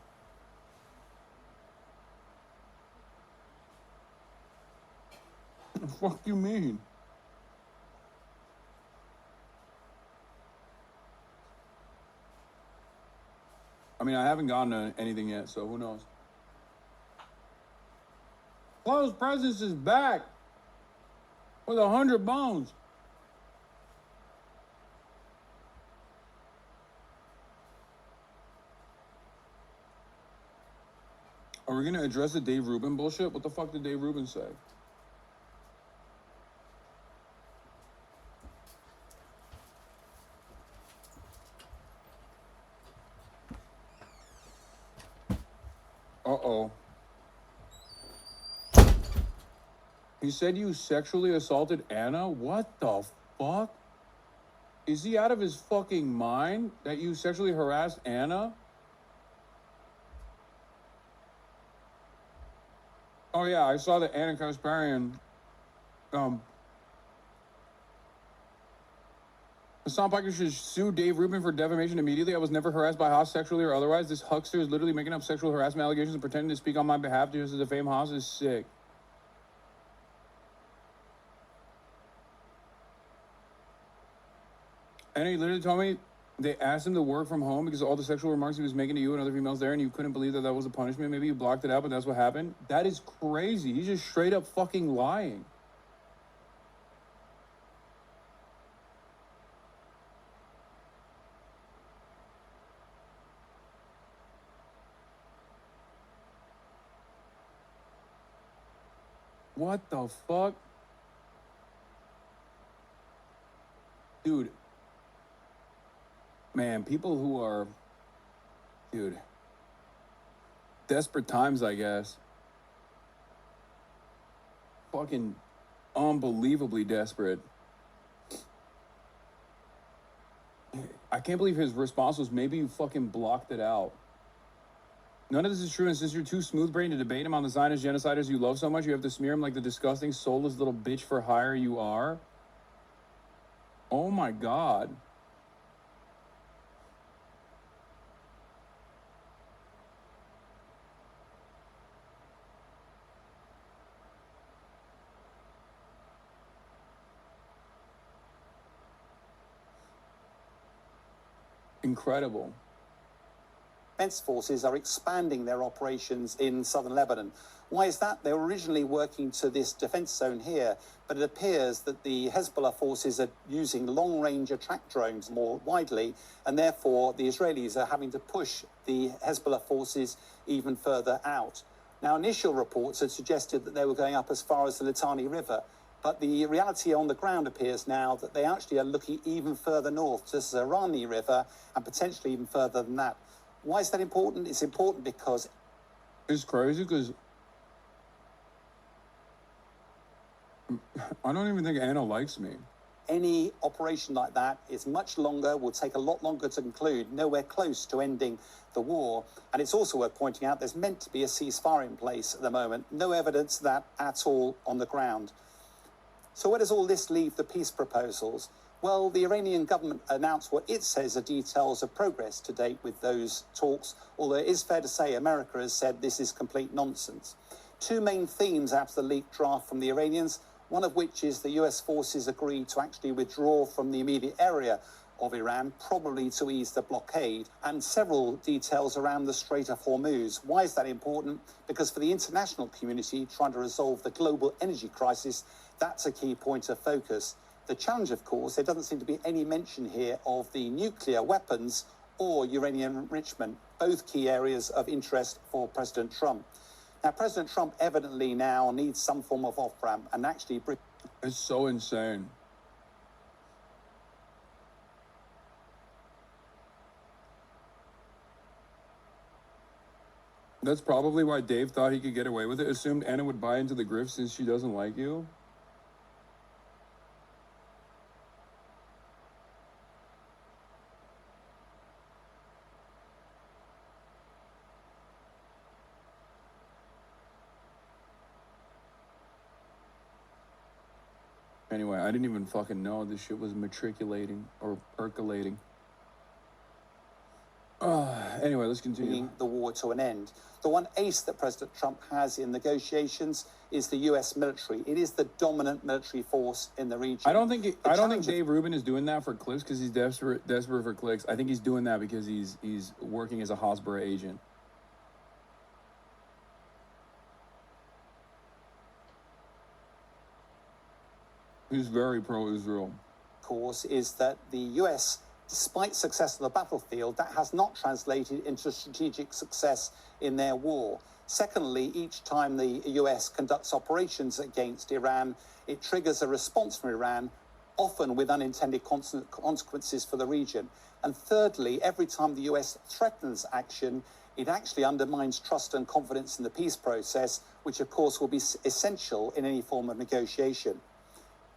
What the fuck do you mean? I mean, I haven't gotten to anything yet, so who knows? Close Presence is back with 100 bones. Are we gonna address the Dave Rubin bullshit? What the fuck did Dave Rubin say? Uh-oh. He said you sexually assaulted Anna? What the fuck? Is he out of his fucking mind that you sexually harassed Anna? Oh yeah, I saw that Anna Kasparian, Hassan Piker should sue Dave Rubin for defamation immediately. I was never harassed by Haas sexually or otherwise. This huckster is literally making up sexual harassment allegations and pretending to speak on my behalf just to defame Haas is sick. And he literally told me they asked him to work from home because of all the sexual remarks he was making to you and other females there, and you couldn't believe that that was a punishment. Maybe you blocked it out, but that's what happened. That is crazy. He's just straight up fucking lying. What the fuck? Dude. Man, people who are... Dude. Desperate times, I guess. Fucking unbelievably desperate. I can't believe his response was, maybe you fucking blocked it out. None of this is true, and since you're too smooth-brained to debate him on the Zionist genociders you love so much, you have to smear him like the disgusting, soulless little bitch for hire you are? Oh my God. Incredible. Defense forces are expanding their operations in southern Lebanon. Why is that? They were originally working to this defense zone here, but it appears that the Hezbollah forces are using long-range attack drones more widely, and therefore the Israelis are having to push the Hezbollah forces even further out. Now, initial reports had suggested that they were going up as far as the Litani River, but the reality on the ground appears now that they actually are looking even further north to the Irani River and potentially even further than that. Why is that important? It's important because... It's crazy because... I don't even think Anna likes me. Any operation like that is much longer, will take a lot longer to conclude, nowhere close to ending the war. And it's also worth pointing out there's meant to be a ceasefire in place at the moment. No evidence of that at all on the ground. So where does all this leave the peace proposals? Well, the Iranian government announced what it says are details of progress to date with those talks, although it is fair to say America has said this is complete nonsense. Two main themes out of the leaked draft from the Iranians, one of which is the US forces agreed to actually withdraw from the immediate area of Iran, probably to ease the blockade, and several details around the Strait of Hormuz. Why is that important? Because for the international community trying to resolve the global energy crisis, that's a key point of focus. The challenge, of course, there doesn't seem to be any mention here of the nuclear weapons or uranium enrichment, both key areas of interest for President Trump. Now, President Trump evidently now needs some form of off-ramp and actually... It's so insane. That's probably why Dave thought he could get away with it. Assumed Anna would buy into the grift since she doesn't like you. Anyway, I didn't even fucking know this shit was matriculating or percolating. Anyway, let's continue. Bringing the war to an end. The one ace that President Trump has in negotiations is the U.S. military. It is the dominant military force in the region. I don't think Dave Rubin is doing that for clicks because he's desperate for clicks. I think he's doing that because he's working as a Hasbara agent. He's very pro-Israel. Course, is that the U.S., despite success on the battlefield, that has not translated into strategic success in their war. Secondly, each time the U.S. conducts operations against Iran, it triggers a response from Iran, often with unintended consequences for the region. And thirdly, every time the U.S. threatens action, it actually undermines trust and confidence in the peace process, which of course will be essential in any form of negotiation.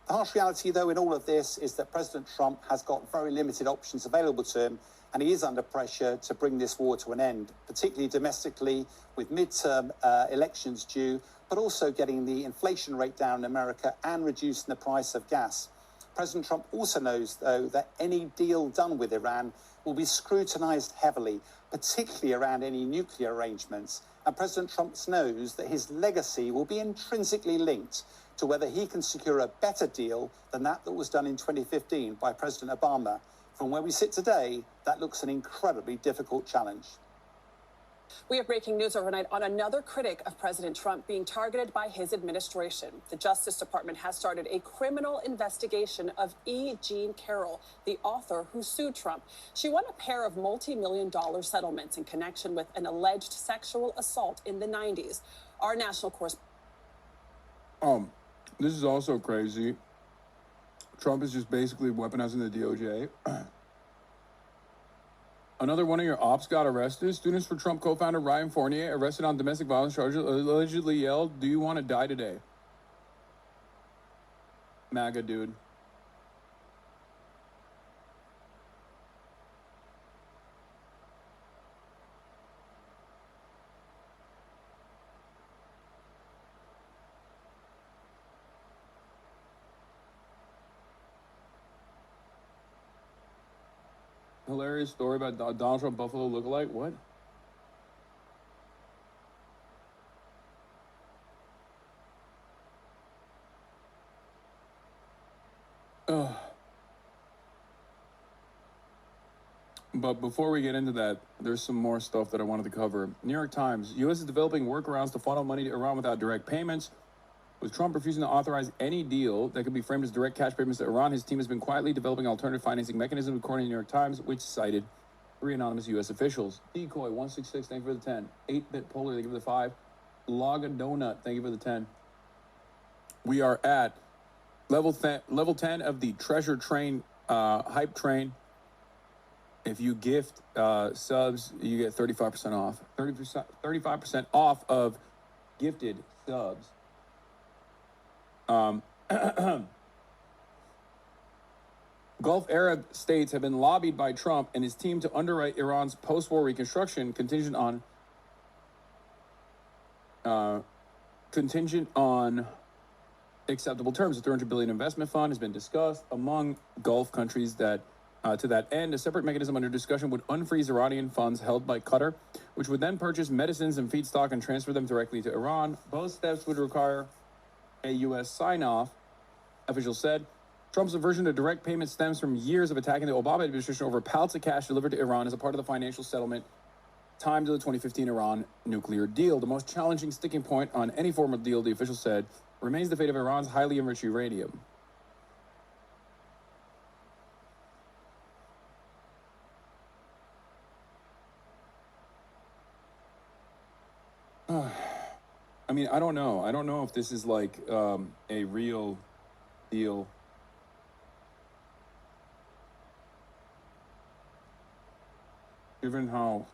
The harsh reality, though, in all of this is that President Trump has got very limited options available to him, and he is under pressure to bring this war to an end, particularly domestically with midterm elections due, but also getting the inflation rate down in America and reducing the price of gas. President Trump also knows, though, that any deal done with Iran will be scrutinized heavily, particularly around any nuclear arrangements. And President Trump knows that his legacy will be intrinsically linked to whether he can secure a better deal than that was done in 2015 by President Obama. From where we sit today, that looks an incredibly difficult challenge. We have breaking news overnight on another critic of President Trump being targeted by his administration. The Justice Department has started a criminal investigation of E. Jean Carroll, the author who sued Trump. She won a pair of multi-million-dollar settlements in connection with an alleged sexual assault in the 90s. Our national correspondent. This is also crazy. Trump is just basically weaponizing the DOJ. Another one of your ops got arrested. Students for Trump co-founder Ryan Fournier arrested on domestic violence charges allegedly yelled, "Do you want to die today?" MAGA dude. Hilarious story about Donald Trump Buffalo lookalike. What? Ugh. But before we get into that, there's some more stuff that I wanted to cover. New York Times, U.S. is developing workarounds to funnel money to Iran without direct payments. With Trump refusing to authorize any deal that could be framed as direct cash payments to Iran, his team has been quietly developing alternative financing mechanisms, according to the New York Times, which cited 3 anonymous U.S. officials. Decoy 166, thank you for the 10. 8-bit Polar, thank you for the 5. Log a Donut, thank you for the 10. We are at level 10 of the Treasure Train hype train. If you gift subs, you get 35% off. 35% off of gifted subs. Gulf Arab states have been lobbied by Trump and his team to underwrite Iran's post-war reconstruction contingent on acceptable terms. A $300 billion investment fund has been discussed among Gulf countries that, to that end, a separate mechanism under discussion would unfreeze Iranian funds held by Qatar, which would then purchase medicines and feedstock and transfer them directly to Iran. Both steps would require a U.S. sign-off, officials said. Trump's aversion to direct payment stems from years of attacking the Obama administration over pallets of cash delivered to Iran as a part of the financial settlement timed to the 2015 Iran nuclear deal. The most challenging sticking point on any form of deal, the official said, remains the fate of Iran's highly enriched uranium. I mean, I don't know. I don't know if this is like a real deal. Given how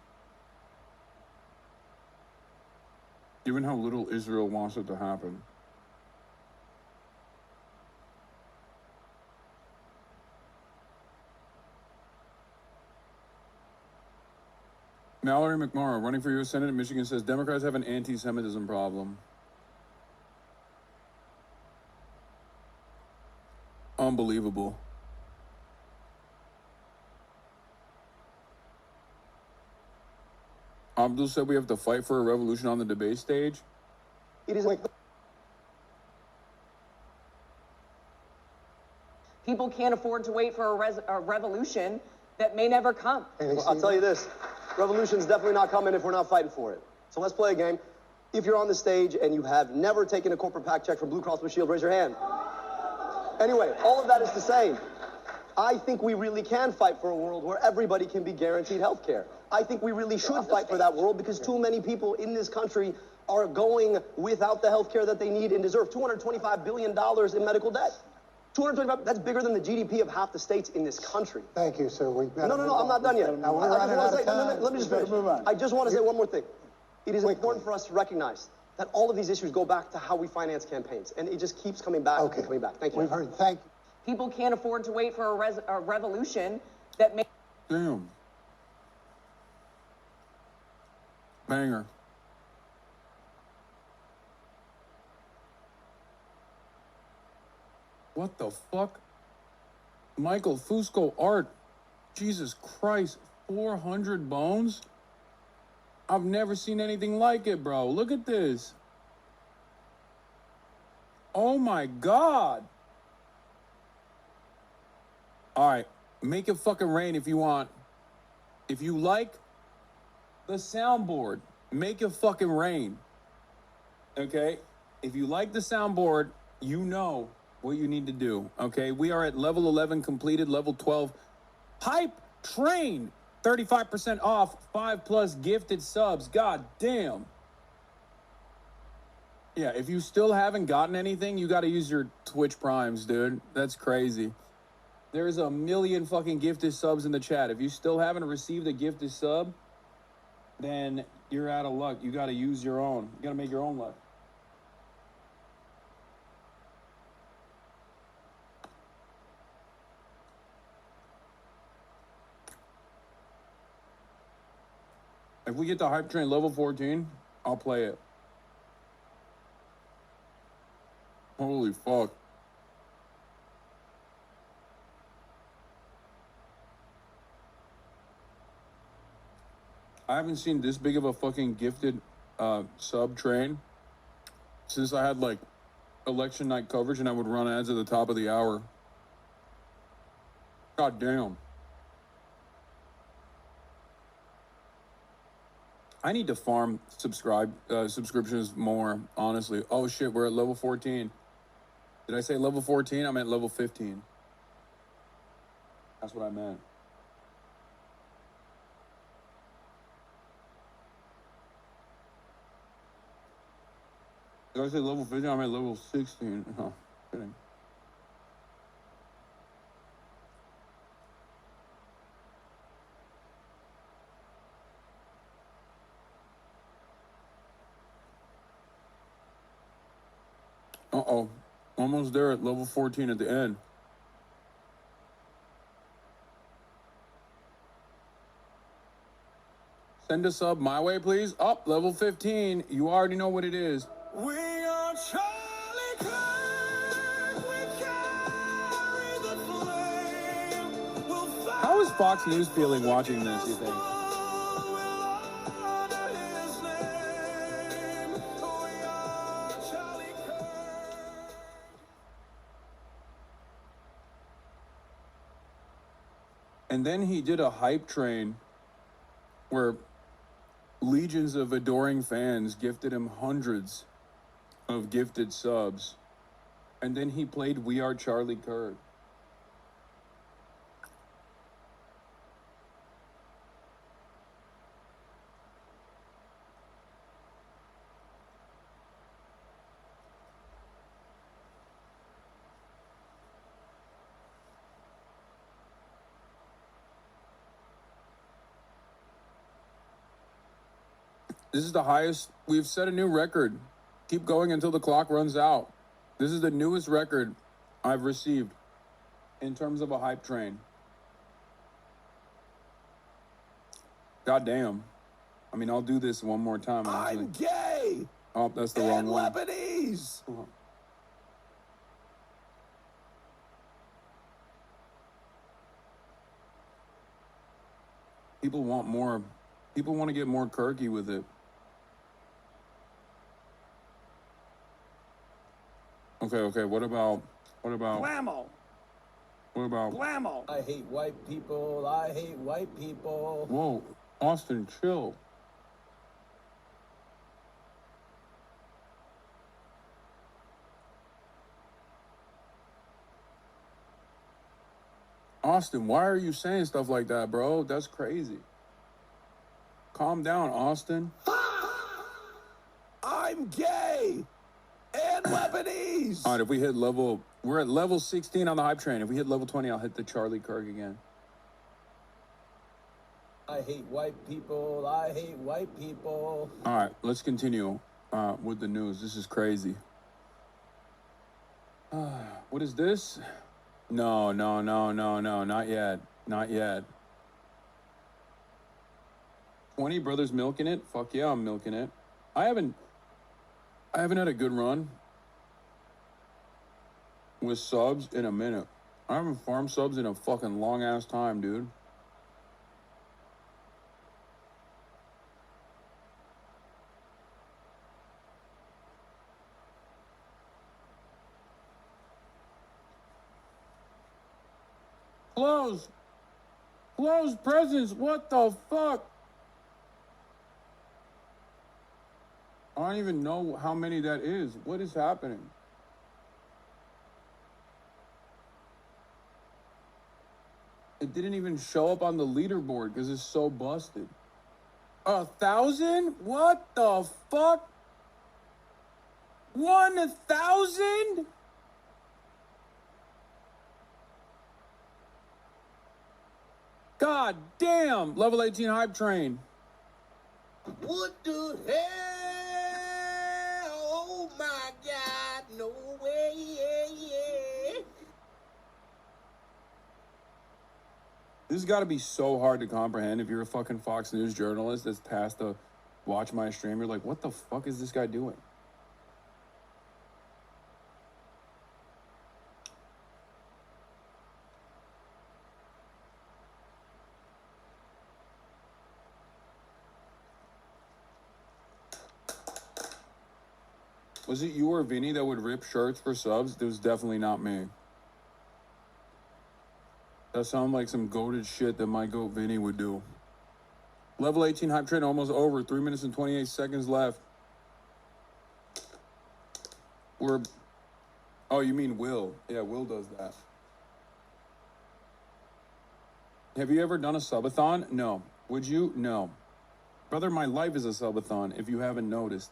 little Israel wants it to happen. Mallory McMorrow, running for U.S. Senate in Michigan, says Democrats have an anti-Semitism problem. Unbelievable. Abdul said we have to fight for a revolution on the debate stage. It is like People can't afford to wait for a revolution that may never come. well, I'll tell you this, revolution's definitely not coming if we're not fighting for it. So let's play a game. If you're on the stage and you have never taken a corporate PAC check from Blue Cross Blue Shield, raise your hand. Anyway, all of that is to say, I think we really can fight for a world where everybody can be guaranteed health care. I think we really should fight for that world because too many people in this country are going without the health care that they need and deserve. $225 billion in medical debt. 225, that's bigger than the GDP of half the states in this country. Thank you, sir. No, I'm not done yet. Now, we're running out of time. Let me just finish. I just want to say one more thing. It is important for us to recognize that all of these issues go back to how we finance campaigns, and it just keeps coming back and coming back. Thank you. We've heard. Thank you. People can't afford to wait for a revolution that may... Damn. Banger. What the fuck? Michael Fusco art. Jesus Christ. 400 bones? I've never seen anything like it, bro. Look at this. Oh my God. All right. Make it fucking rain if you want. If you like the soundboard, make it fucking rain. Okay? If you like the soundboard, you know what you need to do. Okay? We are at level 11 completed, level 12. Hype train. 35% off, 5+ gifted subs. God damn. Yeah, if you still haven't gotten anything, you got to use your Twitch Primes, dude. That's crazy. There's a million fucking gifted subs in the chat. If you still haven't received a gifted sub, then you're out of luck. You got to use your own. You got to make your own luck. If we get the hype train level 14, I'll play it. Holy fuck. I haven't seen this big of a fucking gifted sub train since I had like election night coverage and I would run ads at the top of the hour. God damn. I need to farm subscriptions more, honestly. Oh shit, we're at level 14. Did I say level 14? I meant level 15. That's what I meant. Did I say level 15? I meant level 16. Oh, kidding. Uh-oh. Almost there at level 14 at the end. Send a sub my way, please. Up, level 15. You already know what it is. We are Charlie Kirk. We carry the flame. How is Fox News feeling watching this, you think? And then he did a hype train where legions of adoring fans gifted him hundreds of gifted subs. And then he played We Are Charlie Kirk. This is the highest. We've set a new record. Keep going until the clock runs out. This is the newest record I've received in terms of a hype train. God damn. I mean, I'll do this one more time. Actually. I'm gay. Oh, that's the wrong one. Lebanese. People want more. People want to get more quirky with it. Okay. What about? Blammo! What about? Blammo! I hate white people. I hate white people. Whoa, Austin, chill. Austin, why are you saying stuff like that, bro? That's crazy. Calm down, Austin. I'm gay and Lebanese. All right, if we hit level, we're at level 16 on the hype train. If we hit level 20, I'll hit the Charlie Kirk again. I hate white people. I hate white people. All right, let's continue with the news. This is crazy. What is this? No, not yet. Not yet. 20 brothers milking it? Fuck yeah, I'm milking it. I haven't had a good run with subs in a minute. I haven't farmed subs in a fucking long ass time, dude. Close presents, what the fuck? I don't even know how many that is. What is happening? It didn't even show up on the leaderboard because it's so busted. 1,000? What the fuck? 1,000? God damn! Level 18 hype train. What the hell? Oh my God! No way! Yeah. This has got to be so hard to comprehend if you're a fucking Fox News journalist that's tasked to watch my stream. You're like, what the fuck is this guy doing? Was it you or Vinny that would rip shirts for subs? It was definitely not me. That sounds like some goated shit that my goat Vinny would do. Level 18 hype train almost over. 3 minutes and 28 seconds left. Oh, you mean Will? Yeah, Will does that. Have you ever done a subathon? No. Would you? No. Brother, my life is a subathon, if you haven't noticed.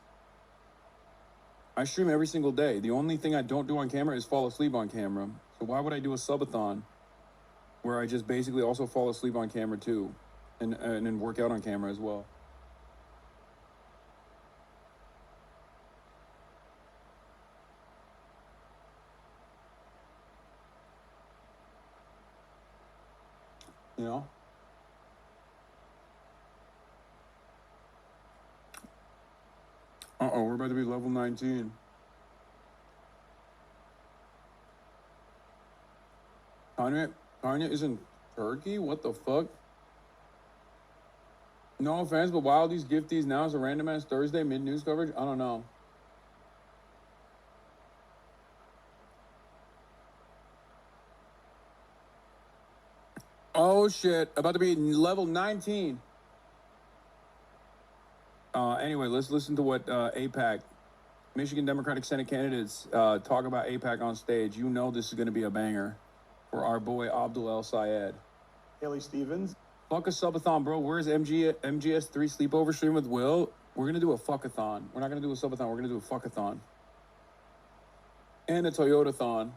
I stream every single day. The only thing I don't do on camera is fall asleep on camera. So why would I do a subathon where I just basically also fall asleep on camera too and then work out on camera as well? You know? Uh-oh, we're about to be level 19. Tanya is in Turkey? What the fuck? No offense, but why all these gifties now is a random ass Thursday mid-news coverage? I don't know. Oh shit, about to be level 19. Anyway, let's listen to what AIPAC, Michigan Democratic Senate candidates, talk about AIPAC on stage. You know this is going to be a banger for our boy Abdul El-Sayed. Haley Stevens. Fuck a subathon, bro. Where's MGS3 sleepover stream with Will? We're going to do a fuckathon. We're not going to do a subathon. We're going to do a fuckathon. And a Toyota-thon.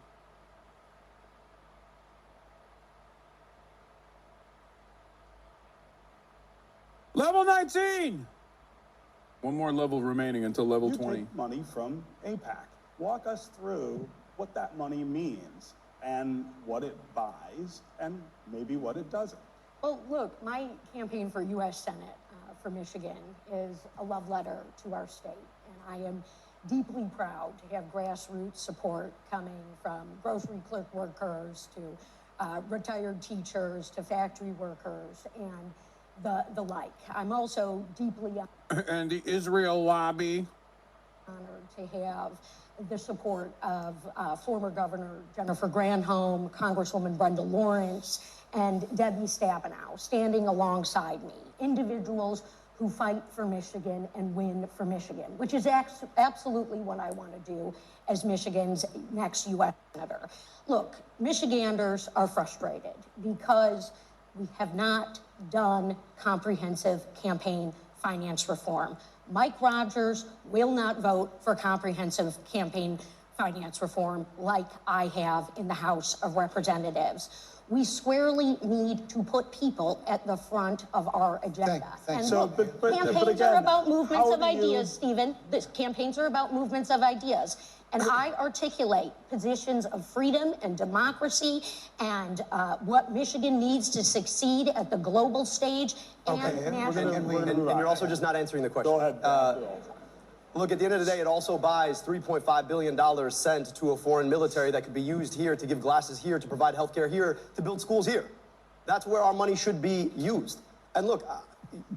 Level 19! One more level remaining until level 20. Take money from AIPAC. Walk us through what that money means and what it buys and maybe what it doesn't. Well, look, my campaign for U.S. Senate for Michigan is a love letter to our state. And I am deeply proud to have grassroots support coming from grocery clerk workers to retired teachers to factory workers. And the like. I'm also deeply And the Israel lobby. honored to have the support of former Governor Jennifer Granholm, Congresswoman Brenda Lawrence, and Debbie Stabenow standing alongside me, individuals who fight for Michigan and win for Michigan, which is absolutely what I want to do as Michigan's next U.S. Senator. Look, Michiganders are frustrated because we have not done comprehensive campaign finance reform. Mike Rogers will not vote for comprehensive campaign finance reform like I have in the House of Representatives. We squarely need to put people at the front of our agenda. And So, look, but campaigns again, are about movements how of do you- ideas, Stephen. Campaigns are about movements of ideas. And I articulate positions of freedom and democracy and what Michigan needs to succeed at the global stage and nationally. And you're also just not answering the question. Go ahead. Look, at the end of the day, it also buys $3.5 billion sent to a foreign military that could be used here to give glasses here, to provide healthcare here, to build schools here. That's where our money should be used. And look,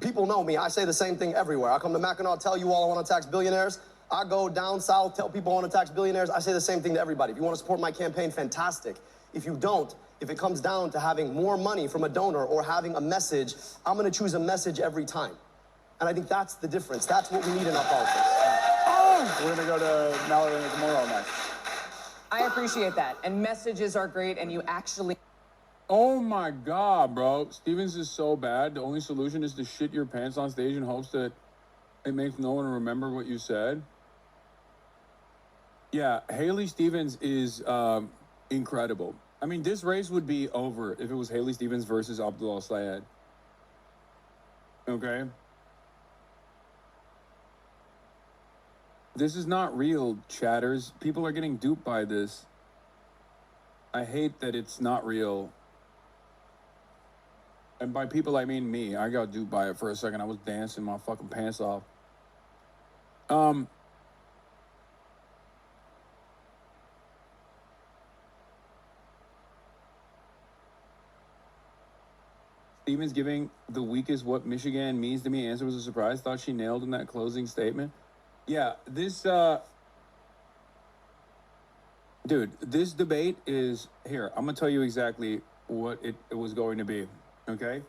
people know me. I say the same thing everywhere. I come to Mackinac, tell you all I want to tax billionaires. I go down south, tell people I want to tax billionaires. I say the same thing to everybody. If you want to support my campaign, fantastic. If you don't, if it comes down to having more money from a donor or having a message, I'm going to choose a message every time. And I think that's the difference. That's what we need in our politics. We're going to go to Mallory and McMorrow next. I appreciate that. And messages are great, and you actually... Oh my God, bro. Stevens is so bad. The only solution is to shit your pants on stage in hopes that it makes no one remember what you said. Yeah, Haley Stevens is incredible. I mean, this race would be over if it was Haley Stevens versus Abdul El-Sayed. Okay? This is not real, chatters. People are getting duped by this. I hate that it's not real. And by people, I mean me. I got duped by it for a second. I was dancing my fucking pants off. Stevens giving the weakest what Michigan means to me answer was a surprise. Thought she nailed in that closing statement. Yeah, this, dude, this debate is, here, I'm going to tell you exactly what it was going to be, okay?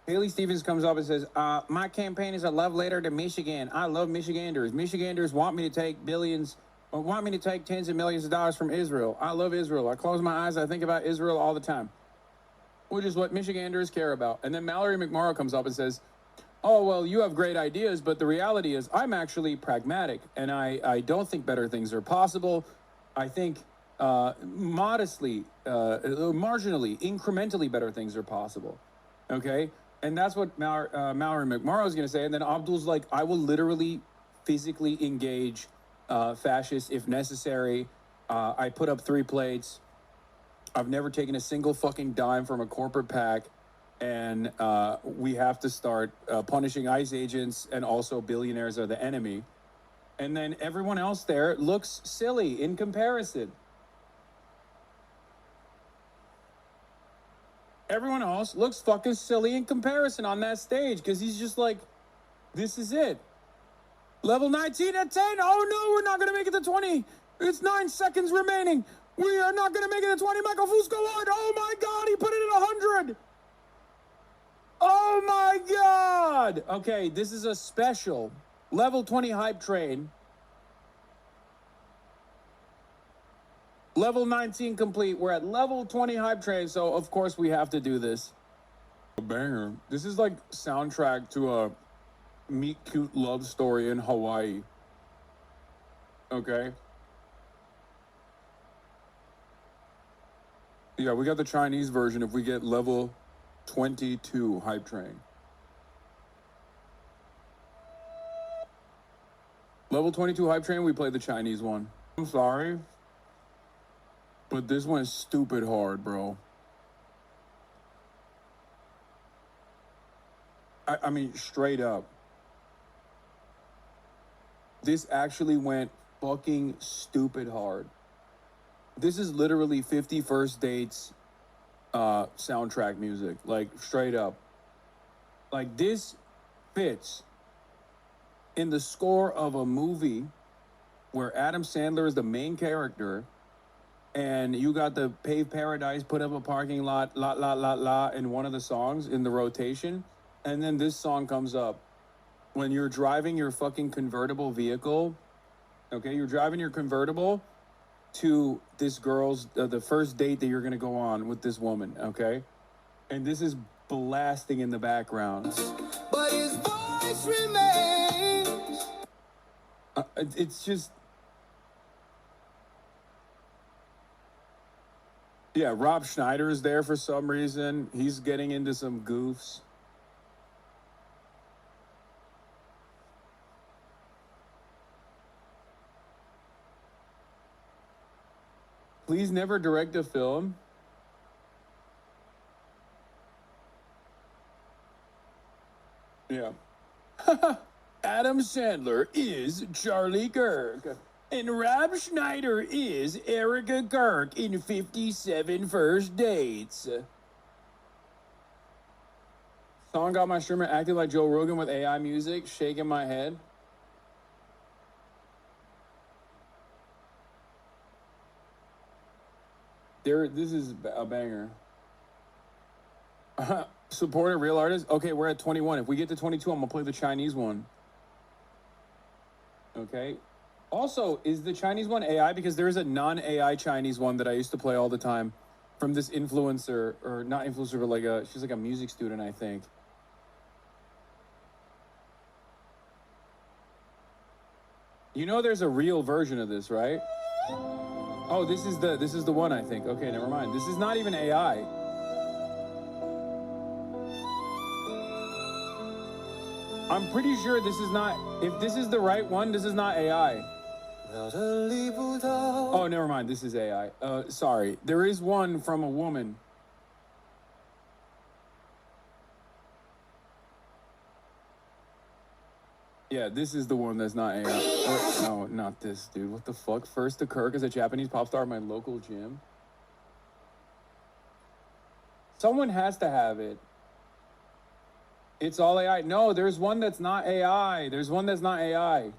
Haley Stevens comes up and says, my campaign is a love letter to Michigan. I love Michiganders. Michiganders want me to take billions, or want me to take tens of millions of dollars from Israel. I love Israel. I close my eyes, I think about Israel all the time, which is what Michiganders care about. And then Mallory McMorrow comes up and says, oh, well, you have great ideas, but the reality is I'm actually pragmatic, and I don't think better things are possible. I think modestly, marginally, incrementally better things are possible, okay? And that's what Mallory McMorrow is going to say. And then Abdul's like, I will literally physically engage fascists if necessary. I put up 3 plates. I've never taken a single fucking dime from a corporate PAC. And we have to start punishing ICE agents, and also billionaires are the enemy. And then everyone else there looks silly in comparison. Everyone else looks fucking silly in comparison on that stage, because he's just like, this is it. Level 19 at 10. Oh no, we're not going to make it to 20. It's 9 seconds remaining. We are not going to make it to 20. Michael Fusco on. Oh my God, he put it at 100. Oh my God! Okay, this is a special level 20 hype train. Level 19 complete. We're at level 20 hype train, so of course we have to do this. A banger. This is like soundtrack to a meet cute love story in Hawaii. Okay. Yeah, we got the Chinese version if we get level 22 hype train. Level 22 hype train, we played the Chinese one. I'm sorry, but this one is stupid hard, bro. I mean, straight up. This actually went fucking stupid hard. This is literally 50 First Dates soundtrack music, like straight up. Like, this fits in the score of a movie where Adam Sandler is the main character, and you got the Paved Paradise, Put Up a Parking Lot, la la la la, in one of the songs in the rotation, and then this song comes up. When you're driving your fucking convertible vehicle, okay, you're driving your convertible to this girl's, the first date that you're gonna go on with this woman, okay? And this is blasting in the background. But his voice remains. It's just... Yeah, Rob Schneider is there for some reason. He's getting into some goofs. Please never direct a film. Yeah. Adam Sandler is Charlie Kirk. And Rob Schneider is Erica Kirk in 57 First Dates. Song got my streamer acting like Joe Rogan with AI music, shaking my head. This is a banger. Support a real artist? Okay, we're at 21. If we get to 22, I'm gonna play the Chinese one. Okay. Also, is the Chinese one AI? Because there is a non-AI Chinese one that I used to play all the time from this influencer, or not influencer, but like she's like a music student, I think. You know there's a real version of this, right? Oh, this is the one, I think. Okay, never mind. This is not even AI. I'm pretty sure this is not, if this is the right one, this is not AI. Oh, never mind. This is AI. Sorry. There is one from a woman. Yeah, this is the one that's not AI. No, not this, dude. What the fuck? First to Kirk as a Japanese pop star at my local gym. Someone has to have it. It's all AI. No, there's one that's not AI. There's one that's not AI.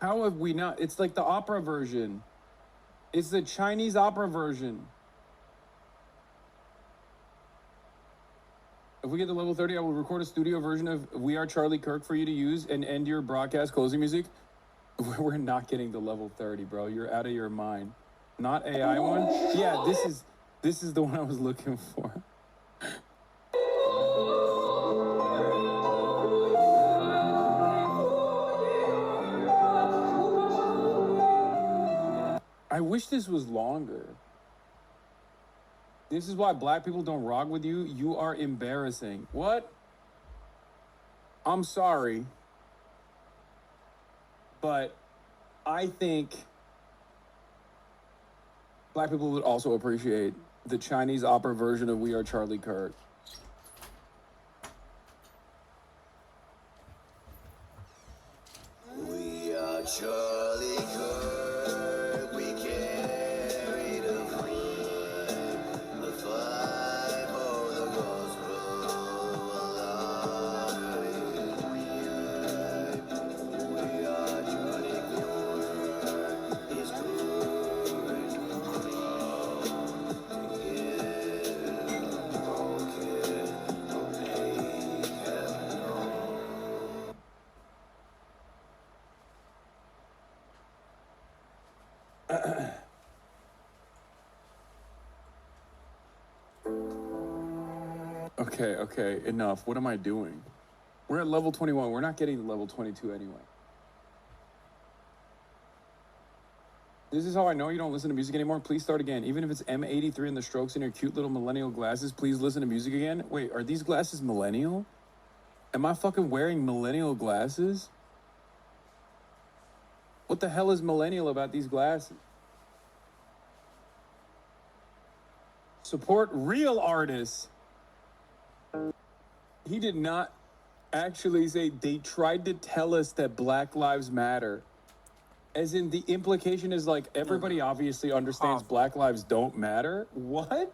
How have we not? It's like the opera version. It's the Chinese opera version. If we get to level 30, I will record a studio version of We Are Charlie Kirk for you to use and end your broadcast closing music. We're not getting to level 30, bro. You're out of your mind. Not AI one? Yeah, this is the one I was looking for. I wish this was longer. This is why black people don't rock with you. You are embarrassing. What? I'm sorry. But I think black people would also appreciate the Chinese opera version of We Are Charlie Kirk. We are Charlie Kirk. We carry the flame, the fire for the gospel. We are Charlie Kirk. He's Okay, enough. What am I doing? We're at level 21. We're not getting to level 22 anyway. This is how I know you don't listen to music anymore. Please start again. Even if it's M83 and the strokes in your cute little millennial glasses, please listen to music again. Wait, are these glasses millennial? Am I fucking wearing millennial glasses? What the hell is millennial about these glasses? Support real artists. He did not actually say they tried to tell us that Black Lives Matter. As in, the implication is like everybody obviously understands Black lives don't matter. What?